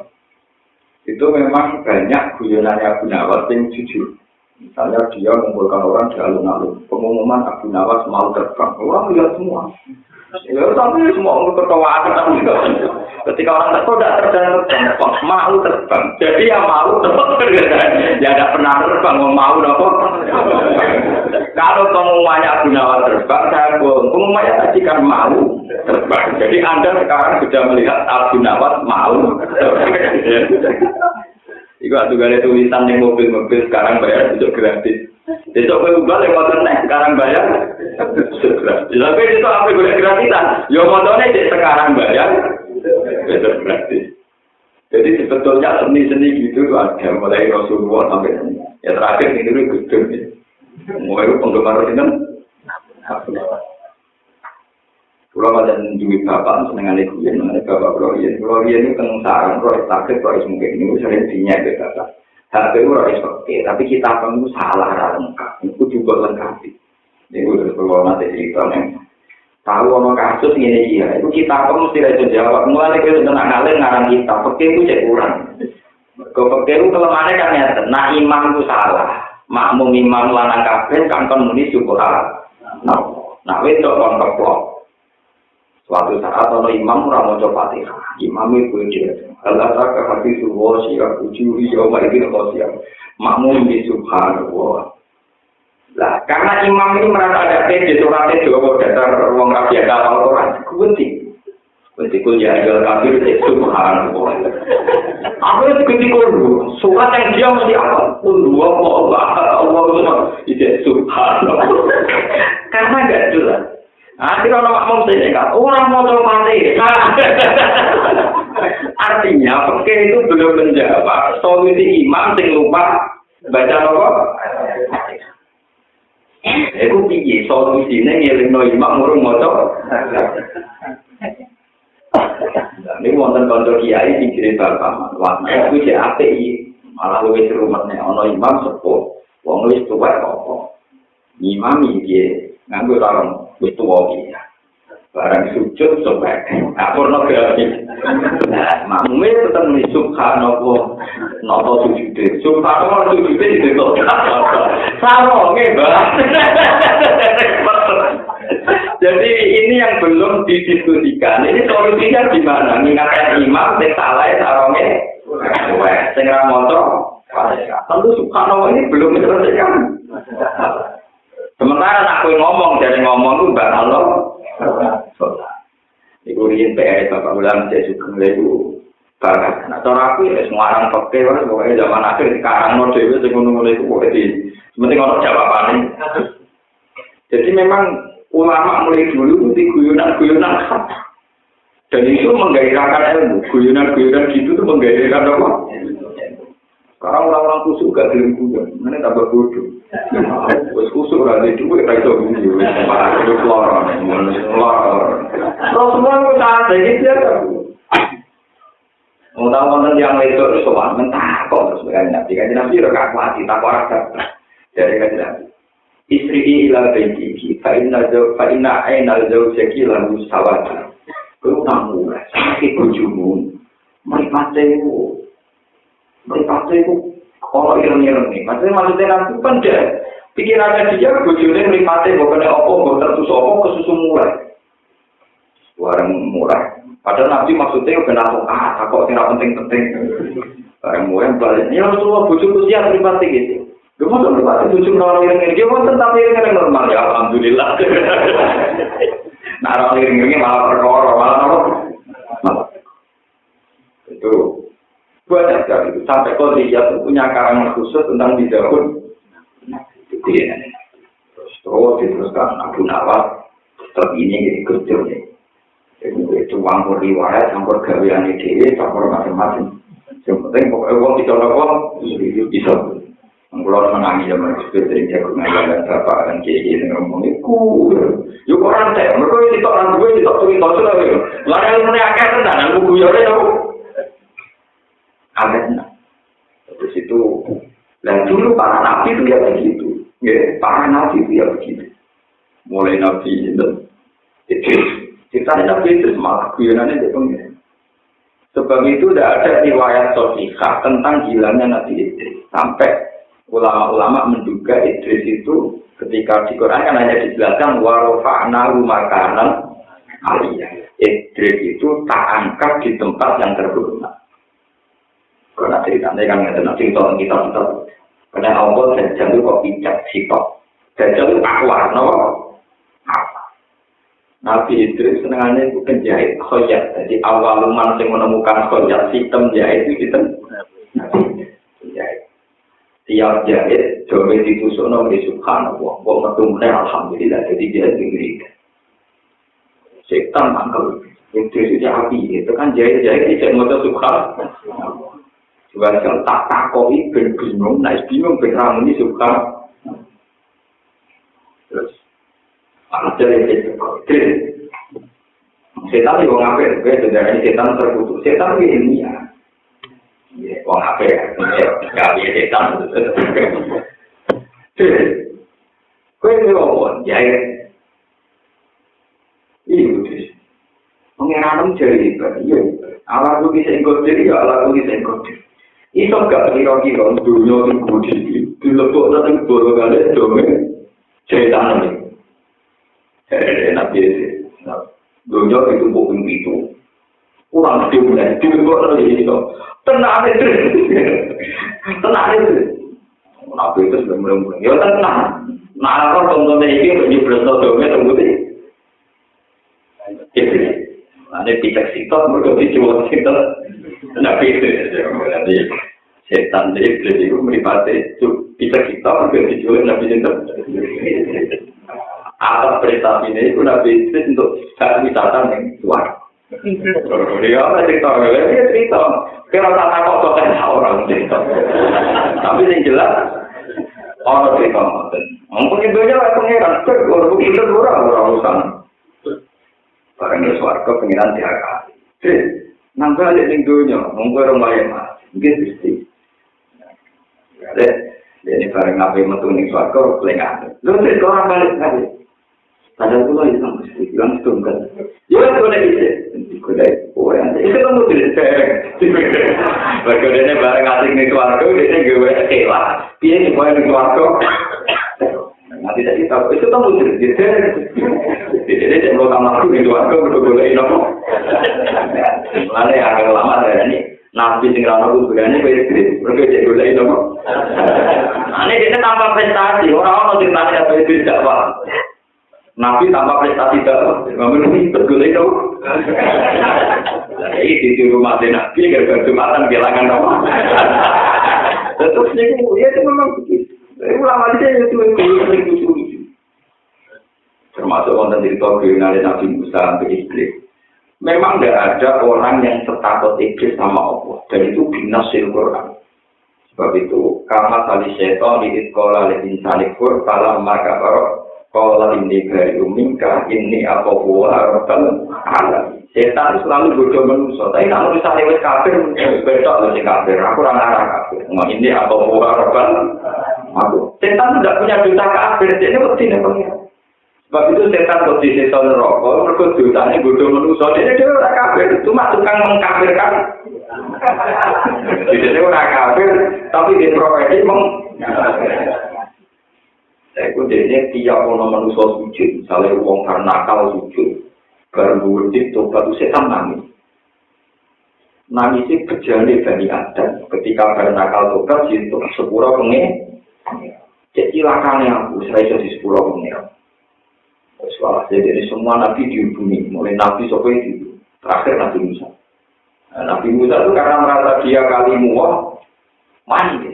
Itu memang banyak guyonannya Abu Nuwas yang jujur. Misalnya dia mengumpulkan orang di alun-alun. Pengumuman Abu Nuwas mau terbang. Orang lihat semua. Ya tapi semua orang tertawa. Ketika orang tidak terbang, mau terbang. Jadi yang mau terbang. Ya tidak pernah terbang, mau dapat. Kalau pengumumannya Abu Nuwas terbang, saya bohong. Pengumumannya tadi kan mau terbang. Jadi Anda sekarang sudah melihat Abu Nuwas mau terbang. Itu ada tulisan yang mobil-mobil sekarang bayar itu gratis. Besok berubah lewat internet sekarang bayar gratis. Tapi itu apa boleh gratisan? Ya motornya sekarang bayar besok gratis. Jadi sebetulnya seni-seni gitu ada mulai Rasulullah sampai ya terakhir ini dulu gedung ya. Mulai penggemar itu kan. Kalau ada duit bapak seneng alih kuyen, bapak kuyen itu kan sarang, kalau takut kalau mungkin ini sering dinya itu bapak. HP itu harus oke, tapi kita kamu salah lengkap, itu juga lengkap. Ini udah kalau nanti cerita nih, tahu orang kasus ini iya, itu kita kamu mesti ada jawab. Mulai kita tenang ngalih ngarang kita, oke itu cek kurang. Kok itu kelemahannya kan ya, nah imam itu salah. Makmum imam lanang kabeh kan kon muni syukur Allah. Nah wedok kon keplok. Suatu saat ono imam ora maca Fatihah. Imam itu dia. Allah tak hati suwo siap uji yo mari kita siap. Makmum di subhanallah. Lah karena imam ini merasa ada pede suratnya Jawa dasar wong kabeh hafal Quran. Kunti. Kunti kuliah ya kafir subhanallah. Apa itu ketika surat yang dia mesti apa? Allah itu subhanallah. Karena enggak jelas. Akhirnya orang makmum saya kan, orang mau coba mati. Artinya, oke itu belum menjawab solusi imam sing lupa baca apa? Itu piye solusinya ngelingno imam urung maca. Ini wonten kanca kiai sing kirim bapak, wah aku sik apik malah luwih rumetne ana imam sepuh, wong wis tuwa kok. Imam iki nganggo sarung wis tuwa iki. Barang sujud sobek, pornografi. Nah, makmume tetep muni subhanallah, napa sujude. Subhanallah sujude itu. Sarunge, Mbak. Jadi ini yang belum didiskusikan. Ini solusinya gimana? Mengingatkan imam, sing salah sarunge. Sing ra maca, tentu subhanallah ini belum diselesaikan. Sementara aku ngomong dari ngomong itu Mbak Allah. Iku riyen PR Bapak ulang saya juga legu. Bakat. Nah, cara aku ya semua orang pakai pokoknya zaman akhir sekarang no dhewe sing ngono-ngono iku kok di penting ono jawabane. Jadi memang ulama mulai dulu itu guyonan khas. Dan itu menggairahkan ilmu. Guyonan gitu tuh menggairahkan apa? Sekarang orang-orang kusuk gak gelem guyon, mana tambah bodoh. Wes kusuk ora ada duit ra iso guyon, malah kudu loro. Terus semua wis ada iki ya. Mau tahu konten yang itu soal mentah kok terus Nabi ora kuati tak ora dapat. Dari kan Nabi. Istri ila baiti fa inna ainal zawjaki lahu sawata. Kuwi tamu, sakit bojomu. Mereka itu kalau ireng-ireng nih, maksudnya nanti kan dia pikirannya dia bojone mripate mbok kena apa mbok tertus apa kesusu mulai. Warang murah. Padahal Nabi maksudnya kena kok ora penting-penting. Barang murah balik. Ya Rasulullah bojoku siap mripate gitu. Lha mosok mripate bojo ora ireng-ireng dia wonten tapi ireng normal ya alhamdulillah. Nah ora ireng-ireng malah perkara malah apa? Itu banyak sekali itu. Sampai Qadiyah itu punya karangan khusus tentang bidahun. Terus diteruskan Abu Nawas terpilih jadi kerja nih. Itu campur riwayat, campur gawean ide, campur macam-macam. Yang penting pokoknya uang bisa. Kalau menangis zaman seperti jago ngajar bapak dan kiai yang ngomong itu, yuk orang teh, mereka itu orang gue itu tuh lagi. Lalu yang punya akar tentang aku guyarnya aku. Akhirnya, terus itu, dan dulu para nabi itu ya begitu, ya, para nabi itu ya begitu. Mulai nabi itu, ceritanya nabi itu malah guyonannya dia pengen. Sebab itu tidak ada riwayat sahihah tentang hilangnya Nabi Idris. Sampai ulama-ulama menduga Idris itu ketika di Quran kan hanya dijelaskan warofa'nahu makanan aliyah. Idris itu tak angkat di tempat yang terhormat. Karena ceritanya kan nggak tenang kita karena Allah dan jalur kok pijak sitok dan jalur akwar no apa Nabi Idris senangannya itu penjahit khoyat. Jadi awal umat yang menemukan khoyat sistem jahit itu kita penjahit tiap jahit coba ditusuk di subhanallah kok ketumnya alhamdulillah jadi dia tinggi setan mangkal Idris itu api itu kan jahit tidak mau subhanallah. Juga kalau tak takoi bingung, naik bingung berang ini suka. Terus, ada yang setan itu ngapain? Dari setan terkutuk. Setan ini ya, wong ngapain? Kali setan. Kau ini ngomong, jahit. Iya, pengenalan jadi iya. Allah tu bisa ikut diri, Allah tu bisa ikut diri. Iso gak kira-kira dunia itu budi dilebokno ning golongane dome setan iki. Nabi dunia itu bukan itu. Kurang gede dilebokno iki. Tenang itu. Tenang itu. Nabi itu sebelum ya tenang. Nah, kalau contohnya ini menjeblos dome tunggu deh. Ada pijak sitok, mereka dijual sitok. Nabi itu, jadi setan itu meripati pijak sitok, mereka dijual Nabi itu. Atas prestasi ini, Nabi itu untuk hak wisata yang luar. Dia apa cerita, kira kata kok soalnya orang cerita. Tapi yang jelas, orang cerita ngoten. Mungkin itu aja pengiran, orang begitu orang urusan. Barang itu suarga pengiran diakali. Jadi, nang balik ning dunya, monggo orang lain mas, mungkin pasti. Jadi barang nabi metu ning suarga pelengan. Lu sih orang balik. Padahal pula itu mesti bilang setunggal. Ya boleh itu. Boleh. Itu kamu tidak sering. Bagaimana barang asing ning suarga, dia gawe kelah. Piye supaya ning suarga? Nanti tadi tahu itu kamu tidak sering. Jadi kalau kamu aku di luar kau boleh nopo. Mana yang agak lama dari ini nabi tinggal nopo berani beristri, mereka jadi boleh nopo. Ini dia tanpa prestasi, orang cerita apa itu tidak apa. Nabi tanpa prestasi tidak, namun boleh nopo. Jadi di rumah nabi gara-gara jumatan kehilangan nopo. Terus itu memang begitu. Ulama dia itu yang termasuk konten cerita kriminal Nabi Musa sampai iblis. Memang tidak ada orang yang setakut iblis sama Allah, dan itu binasil Quran. Sebab itu, karena tali setan di sekolah lebih salikur, kalau maka kalau ini dari umingkah ini apa buah alam. Setan selalu bodoh manusia. Tapi kalau misalnya kafir, besok lebih kafir. Aku orang arah kafir. Ini apa buah alam. Setan tidak punya dosa kafir, jadi mesti nih. Sebab itu setan kok di setan rokok, mereka dosanya bodoh manusia. Dia orang kafir, cuma tukang mengkafirkan. Jadi dia orang kafir, tapi dia profesi saya pun jadinya tiap orang manusia sujud, misalnya uang karena nakal sujud, baru wujud tobat itu setan nangis. Nangis itu berjalan dari Adam, ketika baru nakal tobat, itu sepura pengen. Jadi lakannya aku, saya jadi sepura pengen. Jadi semua nabi dihubungi, mulai nabi sampai itu terakhir Nabi Musa. Nabi Musa itu karena merasa dia kalimuwah, mandi.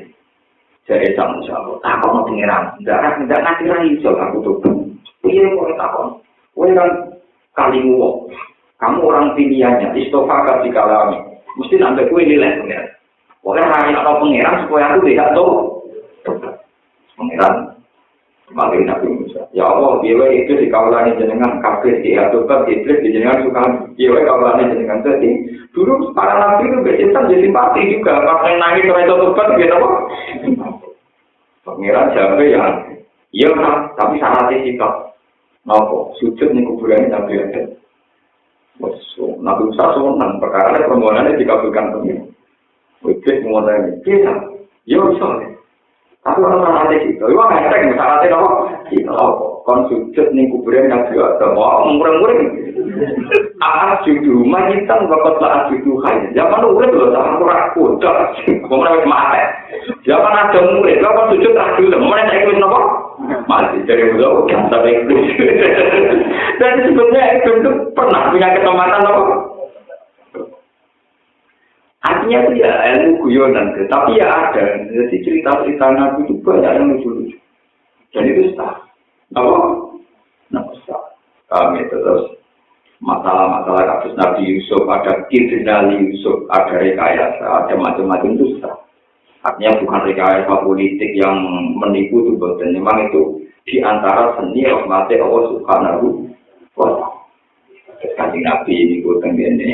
Jadi sama Musa, tak mau pengiran, tidak nanti lagi soal aku tuh. Iya kok takon, kau kan kalimuwah, kamu orang pilihannya, istofa kasih kalami, mesti nanti kue nilai pengiran. Pokoknya hanya atau pengiran supaya aku tidak tahu pengiran. Makin Nabi Musa. Ya Allah, dia itu di kawalan jenengan kafir di aturan iblis di jenengan suka dia kawalan jenengan tadi. Dulu para nabi itu bercinta jadi simpati juga. Pas nangis terus tobat gitu apa? Pangeran siapa yang iya kan, tapi syaratnya sikap. Nopo sujud nih kuburannya Nabi Adam. Nabi Musa senang perkara permohonannya dikabulkan pengiran. Iblis mengulangi, kita, ya bisa. Tapi orang ada itu, itu nggak ada yang salah tidak apa? Kita kon sujud nih kuburan yang biasa, wah mureng-mureng. Akan judul majikan bapak lah judul kaya. Zaman dulu belum sama kurang kuda, kemudian mati. Zaman ada murid, bapak sujud tak dulu, mulai saya ikut apa? Mati dari beliau kan sampai ikut. Dan sebetulnya itu pernah punya kesempatan apa? Artinya itu ya ilmu guyonan, tapi ya ada. Jadi cerita-cerita Nabi itu banyak yang lucu-lucu. Dan itu sah. Apa? Nah, sah. Kami terus masalah-masalah kasus Nabi Yusuf, ada Kidnali Yusuf, ada rekayasa, ada macam-macam itu sah. Artinya bukan rekayasa politik yang menipu itu, dan memang itu di antara seni rahmati Allah Subhanahu wa ta'ala. Kanjeng Nabi ini ini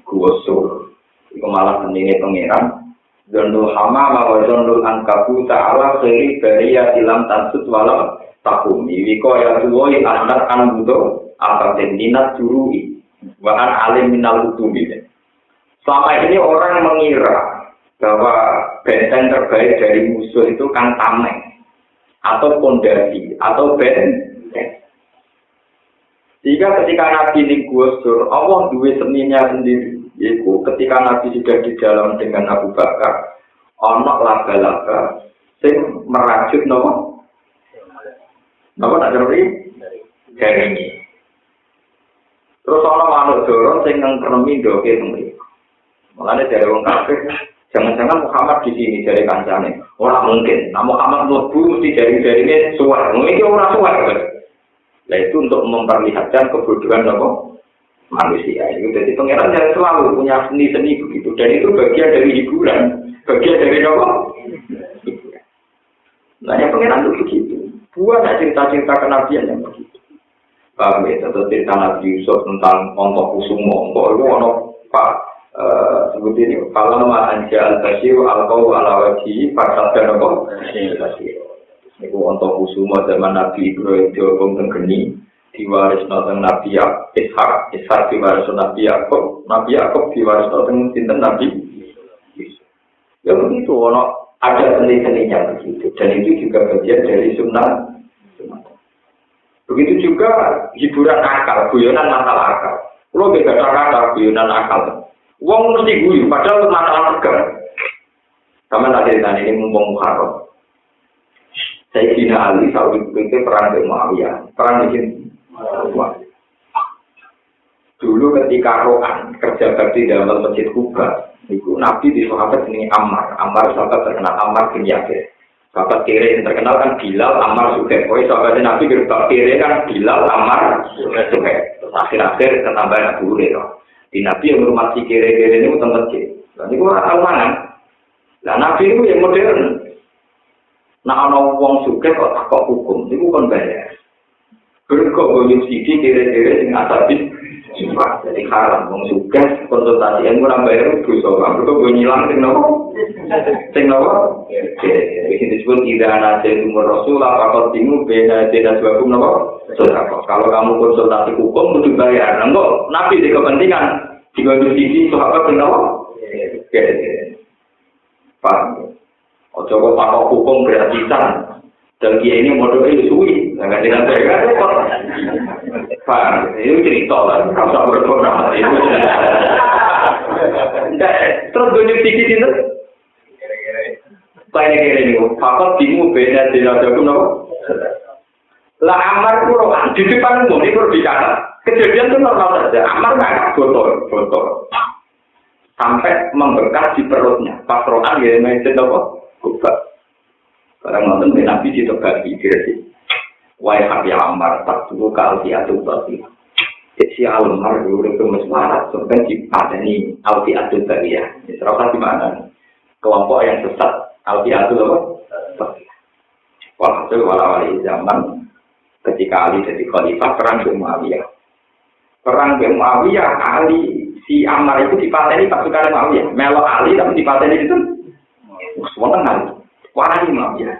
gosur. Iku malah sendiri pengiran Zondul Hamama wa Zondul Ankabu ta'ala Khiri Bariya Ilam Tansut Walam Takumi Wiko ya tuwoi anak anbudo Akasin minat jurui Wa'an alim minal hutumi. Selama ini orang mengira bahwa benteng terbaik dari musuh itu kan tameng atau pondasi atau benteng. Sehingga ketika Nabi ini gusur, Allah duwe seninya sendiri. Yaitu ketika Nabi sudah di dalam dengan Abu Bakar, ono laga-laga sing merajut nopo tak ngerti dari ini. Terus ono manuk dorong sing ngkremi ndoke teng. Mulane dari wong kafir, jangan-jangan Muhammad di sini dari kancane. Ora mungkin. Nah Muhammad mlebu mesti dari-darine suar. Mungkin ora suar. Nah itu untuk memperlihatkan kebodohan apa? Manusia. Itu jadi pangeran yang selalu punya seni-seni begitu. Dan itu bagian dari hiburan. Bagian dari apa? Hiburan. Nah yang pangeran itu begitu. Buat cerita-cerita kenabian yang begitu. Paham ya? Contoh cerita Nabi Yusuf tentang ontok kusumo. Ontok itu ontok Pak. Seperti ini, kalau anja al-basir al-qaw ala-wajhi fasadkan apa? Ini untuk kusuma zaman Nabi Ibrahim diobong tenggeni diwaris nonton Nabi Ishak diwaris Nabi Yaakob diwaris nonton sinten Nabi ya begitu, ada seni-seninya begitu dan itu juga bagian dari sunnah. Begitu juga hiburan akal, guyonan masalah akal. Kalau beda kata guyonan akal wong mesti guyu, padahal masalah tegar. Sama tak cerita ini mumpung Muharram. Sayyidina Ali saat itu perang dengan Muawiyah. Perang di sini. Dulu ketika Rohan kerja bakti dalam masjid Kuba, itu Nabi di sahabat ini Ammar. Ammar sahabat terkenal Ammar bin Yasir. Sahabat kiri yang terkenal kan Bilal Ammar Suhaib. Sahabat Nabi gerbang kiri kan Bilal Ammar Suhaib. Terus akhir-akhir ketambahan Abu Hurairah. Di Nabi yang hormati kiri-kiri ini utang kecil. Dan itu orang tahu mana. Nah Nabi itu yang modern. Nah orang wong suka kok takut hukum, itu kan bayar. Berkok boleh sidi kiri-kiri dengan atas sifat. Jadi haram wong suka konsultasi yang kurang bayar itu dosa. Berkok boleh nyilang sing nopo. Jadi disebut tidak ada umur Rasul apa timu beda dua hukum nopo. Kalau kamu konsultasi hukum itu bayar. Enggak, Nabi di kepentingan diganti sisi sahabat kenapa? Paham. Ojo kok pakok hukum gratisan. Dan dia ini modalnya suwi, nggak dengan saya kan? Paham. Itu cerita lah. Kalau berprogram itu. Terus ganti sisi itu. Kira-kira ini, pakok timu beda dua hukum nopo. Lah Ammar itu di depan umum ini berbicara. Kejadian itu normal saja. Ammar nggak botol. Sampai membekas di perutnya. Pas Rohan dia main apa? Kubah. Karena nonton Nabi ditebaki diri. Wahai Nabi Ammar, tak tunggu kalsi atau bati. Si Ammar dulu itu mesmarat. Sebenarnya dipadani alfi atau bati ya. Serasa di mana? Kelompok yang sesat alfi atau apa? Walhasil walawali zaman. Ketika Ali jadi khalifah perang dengan Muawiyah. Perang dengan Muawiyah, Ali si Ammar itu dipateni pasukan Muawiyah. Melo Ali tapi dipateni itu semua Ali. Warani Muawiyah.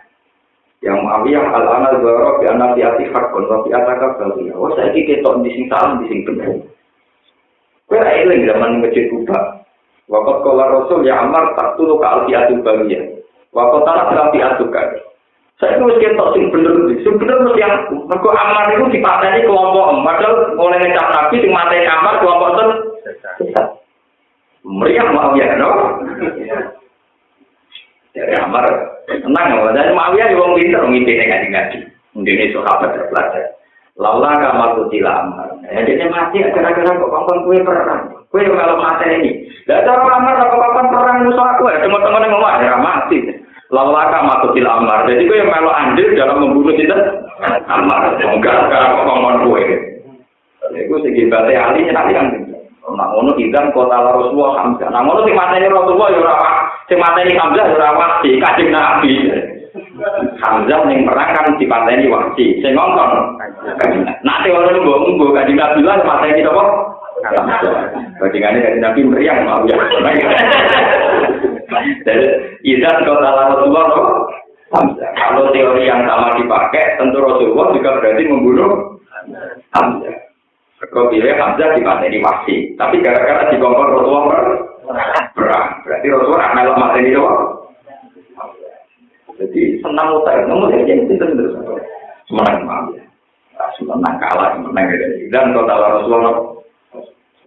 Yang Muawiyah al-amal dzara bi anna fi atiqan wa fi ataka bawiya. Oh saiki ketok di sing salah di sing bener. Kowe eling zaman masjid Kuba. Waqat qala Rasul ya Ammar taqtulu ka al-fi'atul bawiya. Waqat tala al-fi'atul bawiya. Saya itu ketok sing bener mesti aku. Mergo Ammar itu dipateni kelompok padahal oleh ngecap Nabi sing mateni Ammar kelompok ten. Meriah Muawiyah no. Dari Ammar tenang ya, dan Muawiyah yo wong pinter ngipine ngaji-ngaji. Ndene sahabat terpelajar. Laula kamal kutila Ammar. Dene mati gara-gara kok kongkon kuwe perang. Kuwe yo kalau mateni ini. Lah cara Ammar kok kongkon perang musuh aku ya teman-teman ngomong ya mati. Lawaka matutil Ammar. Jadi gue yang melo andil dalam membunuh kita Ammar. Enggak ngomong gue. Gue segi bate Ali nanti kan. Nak ngono idan kota Rasulullah Hamzah. Nak ngono sing mateni Rasulullah ya ora apa. Sing mateni Hamzah ya ora wahsi, Kanjeng Nabi. Hamzah ning perang kan dipateni wahsi. Sing ngongkon Kanjeng Nabi. Nak teori nggo Kanjeng Nabi lan mateni sapa? Bandingannya Kanjeng Nabi meriang mau ya. Jadi izan kota Rasulullah Hamzah. Kalau teori yang sama dipakai, tentu Rasulullah juga berarti membunuh Hamzah. Kalau pilih Hamzah dipateni wahsi, tapi gara-gara dikongkon Rasulullah Berarti Rasulullah melok mateni yo. Jadi senang utak, namun dia pintar terus. Semangat maaf ya. Semangat kalah, semangat gitu. Dan kota Rasulullah,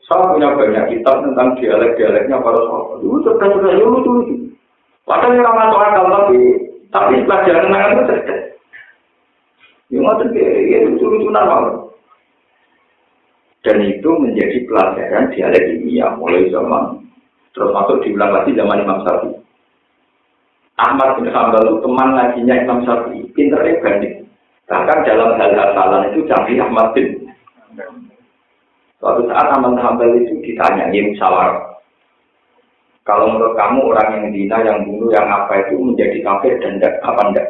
saya punya banyak kitab tentang dialek-dialeknya para sahabat. Itu sudah lucu. Padahal orang masuk akal tapi pelajaran kenangan itu cerdas. Yang macam ya lucu-lucu normal. Dan itu menjadi pelajaran dialek ilmiah mulai zaman terus masuk diulang lagi zaman Imam Syafi'i. Ahmad bin Hanbal itu teman ngajinya Imam Syafi'i, pinternya banding. Bahkan dalam hal hafalan itu canggih Ahmad bin. Suatu saat Ahmad bin Hanbal itu ditanya, musyawarah. Kalau menurut kamu orang yang zina, yang bunuh, yang apa itu menjadi kafir dan apa enggak?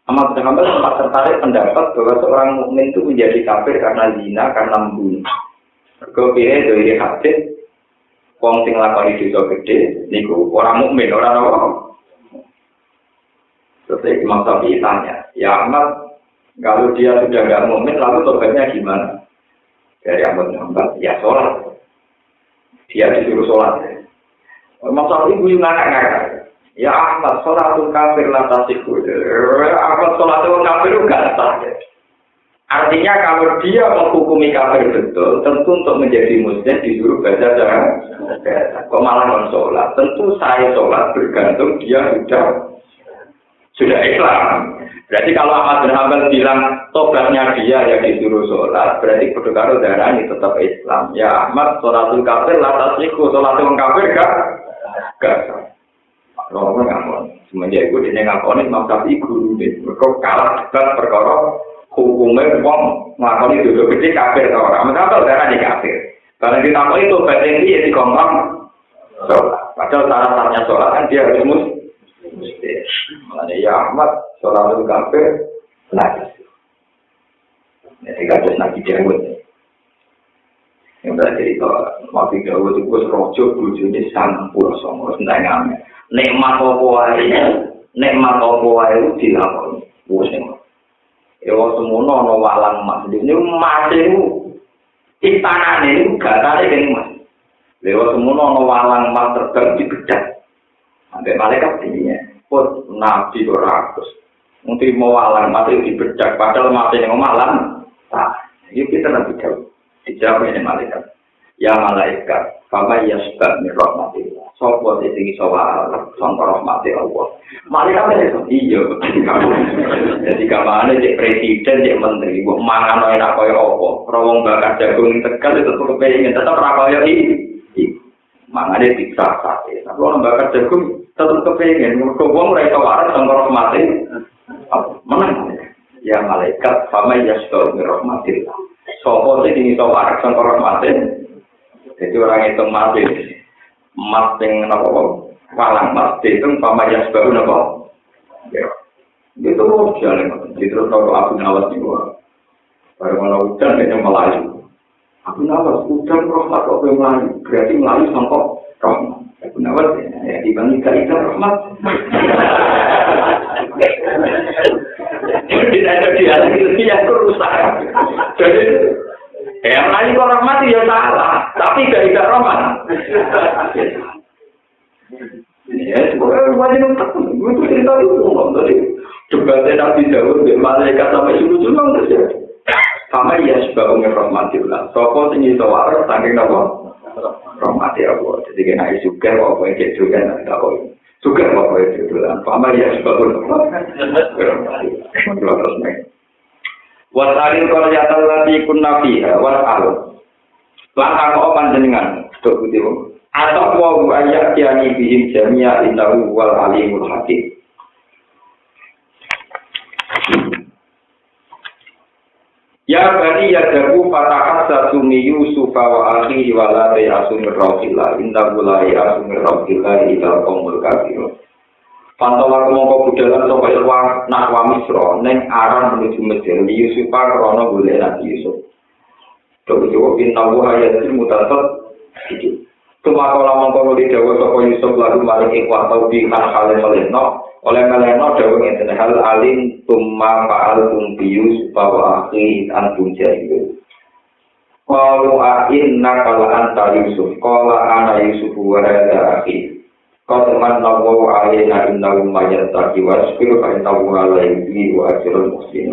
Ahmad bin Hanbal sempat tertarik pendapat bahwa seorang mukmin itu menjadi kafir karena zina, karena membunuh. Kemudian dari hadis, wong sing lakoni dosa gede, niku orang mukmin, orang apa? Terus Imam Syafi'i tanya, ya Ahmad, kalau dia sudah nggak mukmin, lalu tobatnya gimana? Dari Ahmad bin Hanbal, ya sholat. Dia disuruh sholat. Imam Syafi'i guyu ngakak-ngakak. Ya Ahmad, sholatul kafir latasiku. Ahmad sholatul kafir itu nggak sah. Artinya kalau dia menghukumi kafir betul, tentu untuk menjadi muslim disuruh baca jangan. Kok malah non-sholat? Tentu saya sholat bergantung dia sudah Islam. Berarti kalau Ahmad bin Hanbal bilang tobatnya dia yang disuruh sholat, berarti kudu karo darah ini tetap Islam. Ya Ahmad, sholatul kafir latasiku, sholatul kafir gak sah. Kalau ngakon, semenjak itu dia ngakoni Imam Syafi'i guru deh. Mereka kalah debat perkara hukumnya wong ngakoni dosa gede kafir atau orang. Mengapa darah ini kafir? Karena ditakoni tobat yang dia dikompang sholat. Padahal syarat-syaratnya sholat kan dia harus muslim. Makanya ya Ahmad, sholatul kafir najis. Jadi kados Nabi Dawud. Yang berarti itu Nabi Dawud itu rojo bujune 99 senengane. Nikmat apa wae dilakoni. Wis nek. Ya semono ana walang mas. Dene mas niku istanane niku gatane kene mas. Lewat semono ana walang mas terbang dibedak. Sampai malaikat dininya. Pun Nabi Rakus. Mungkin mau walang mati dibedak padahal mati yang malang. Nah, ini kita Nabi Dawud. Dijawab ini malaikat. Ya malaikat, fama yasbab min rahmatillah. Sopo sing iso wae sangka rahmati Allah. Malaikat itu iya. Jadi kamane cek presiden, cek menteri, mbok mangan enak kaya apa. Rawong bakar jagung Tegal itu tetep pengen tetep ra kaya iki. Mangane bisa sate. Tapi orang bakar jagung tetep kepengin mergo wong ora iso waras sangka rahmati. Menang. Ya malaikat, fama yasbab min rahmatillah. Sopo sing iso waras sangka rahmati. Jadi orang itu mati, emas yang apa walang emas itu pamannya baru apa? Ya, itu jalan. Jadi terus kalau Abu Nawas juga, baru mana hujan kayaknya Melayu. Abu Nawas hujan rahmat kok Melayu, berarti Melayu sampai rahmat. Abu Nawas ya dibanding kali itu rahmat. Tidak ada dialog itu dia rusak. Jadi Melayu kok rahmat ya salah, tapi tidak rahmat. Ya, sebenarnya wajib untuk itu cerita itu tadi. Debatnya Nabi Dawud dengan malaikat sampai suruh terjadi. Sama ya sebab rahmatillah. Sopo sing iso waras saking napa? Rahmati Allah. Jadi kena juga apa yang itu kan ada kok. Juga apa itu lan. Sama ya sebab rahmatillah. Wasarin kalau jatuh lagi kun nabi, wasal. Langkah kau panjenengan, dok putih. Atau wau ayat tiani bihim jamia indahu wal alimul hakim. Ya bani yadabu fatahat satumi Yusufa wa akhihi wa la ta'asumir rawfillah indahu la ta'asumir rawfillah ila qawmul kafirun. Pantola mongko budalan sapa ilwa nak wa misra ning aran menuju Mesir Yusuf krana golek Nabi Yusuf. Dhewe pintawu ayatul mutasat iki. Tumakola mongko di dawa sapa Yusuf lalu maring ikhwah tau di hal meleno oleh meleno dawa ngeten hal alim tumma fa'al tum bi Yusuf wa akhi antum jahil. Qalu inna kala anta Yusuf qala ana Yusuf wa hadha akhi qad manna Allahu alaina innahu may yattaqi wa yasbiru fa innahu la yudhi'u ajral muhsinin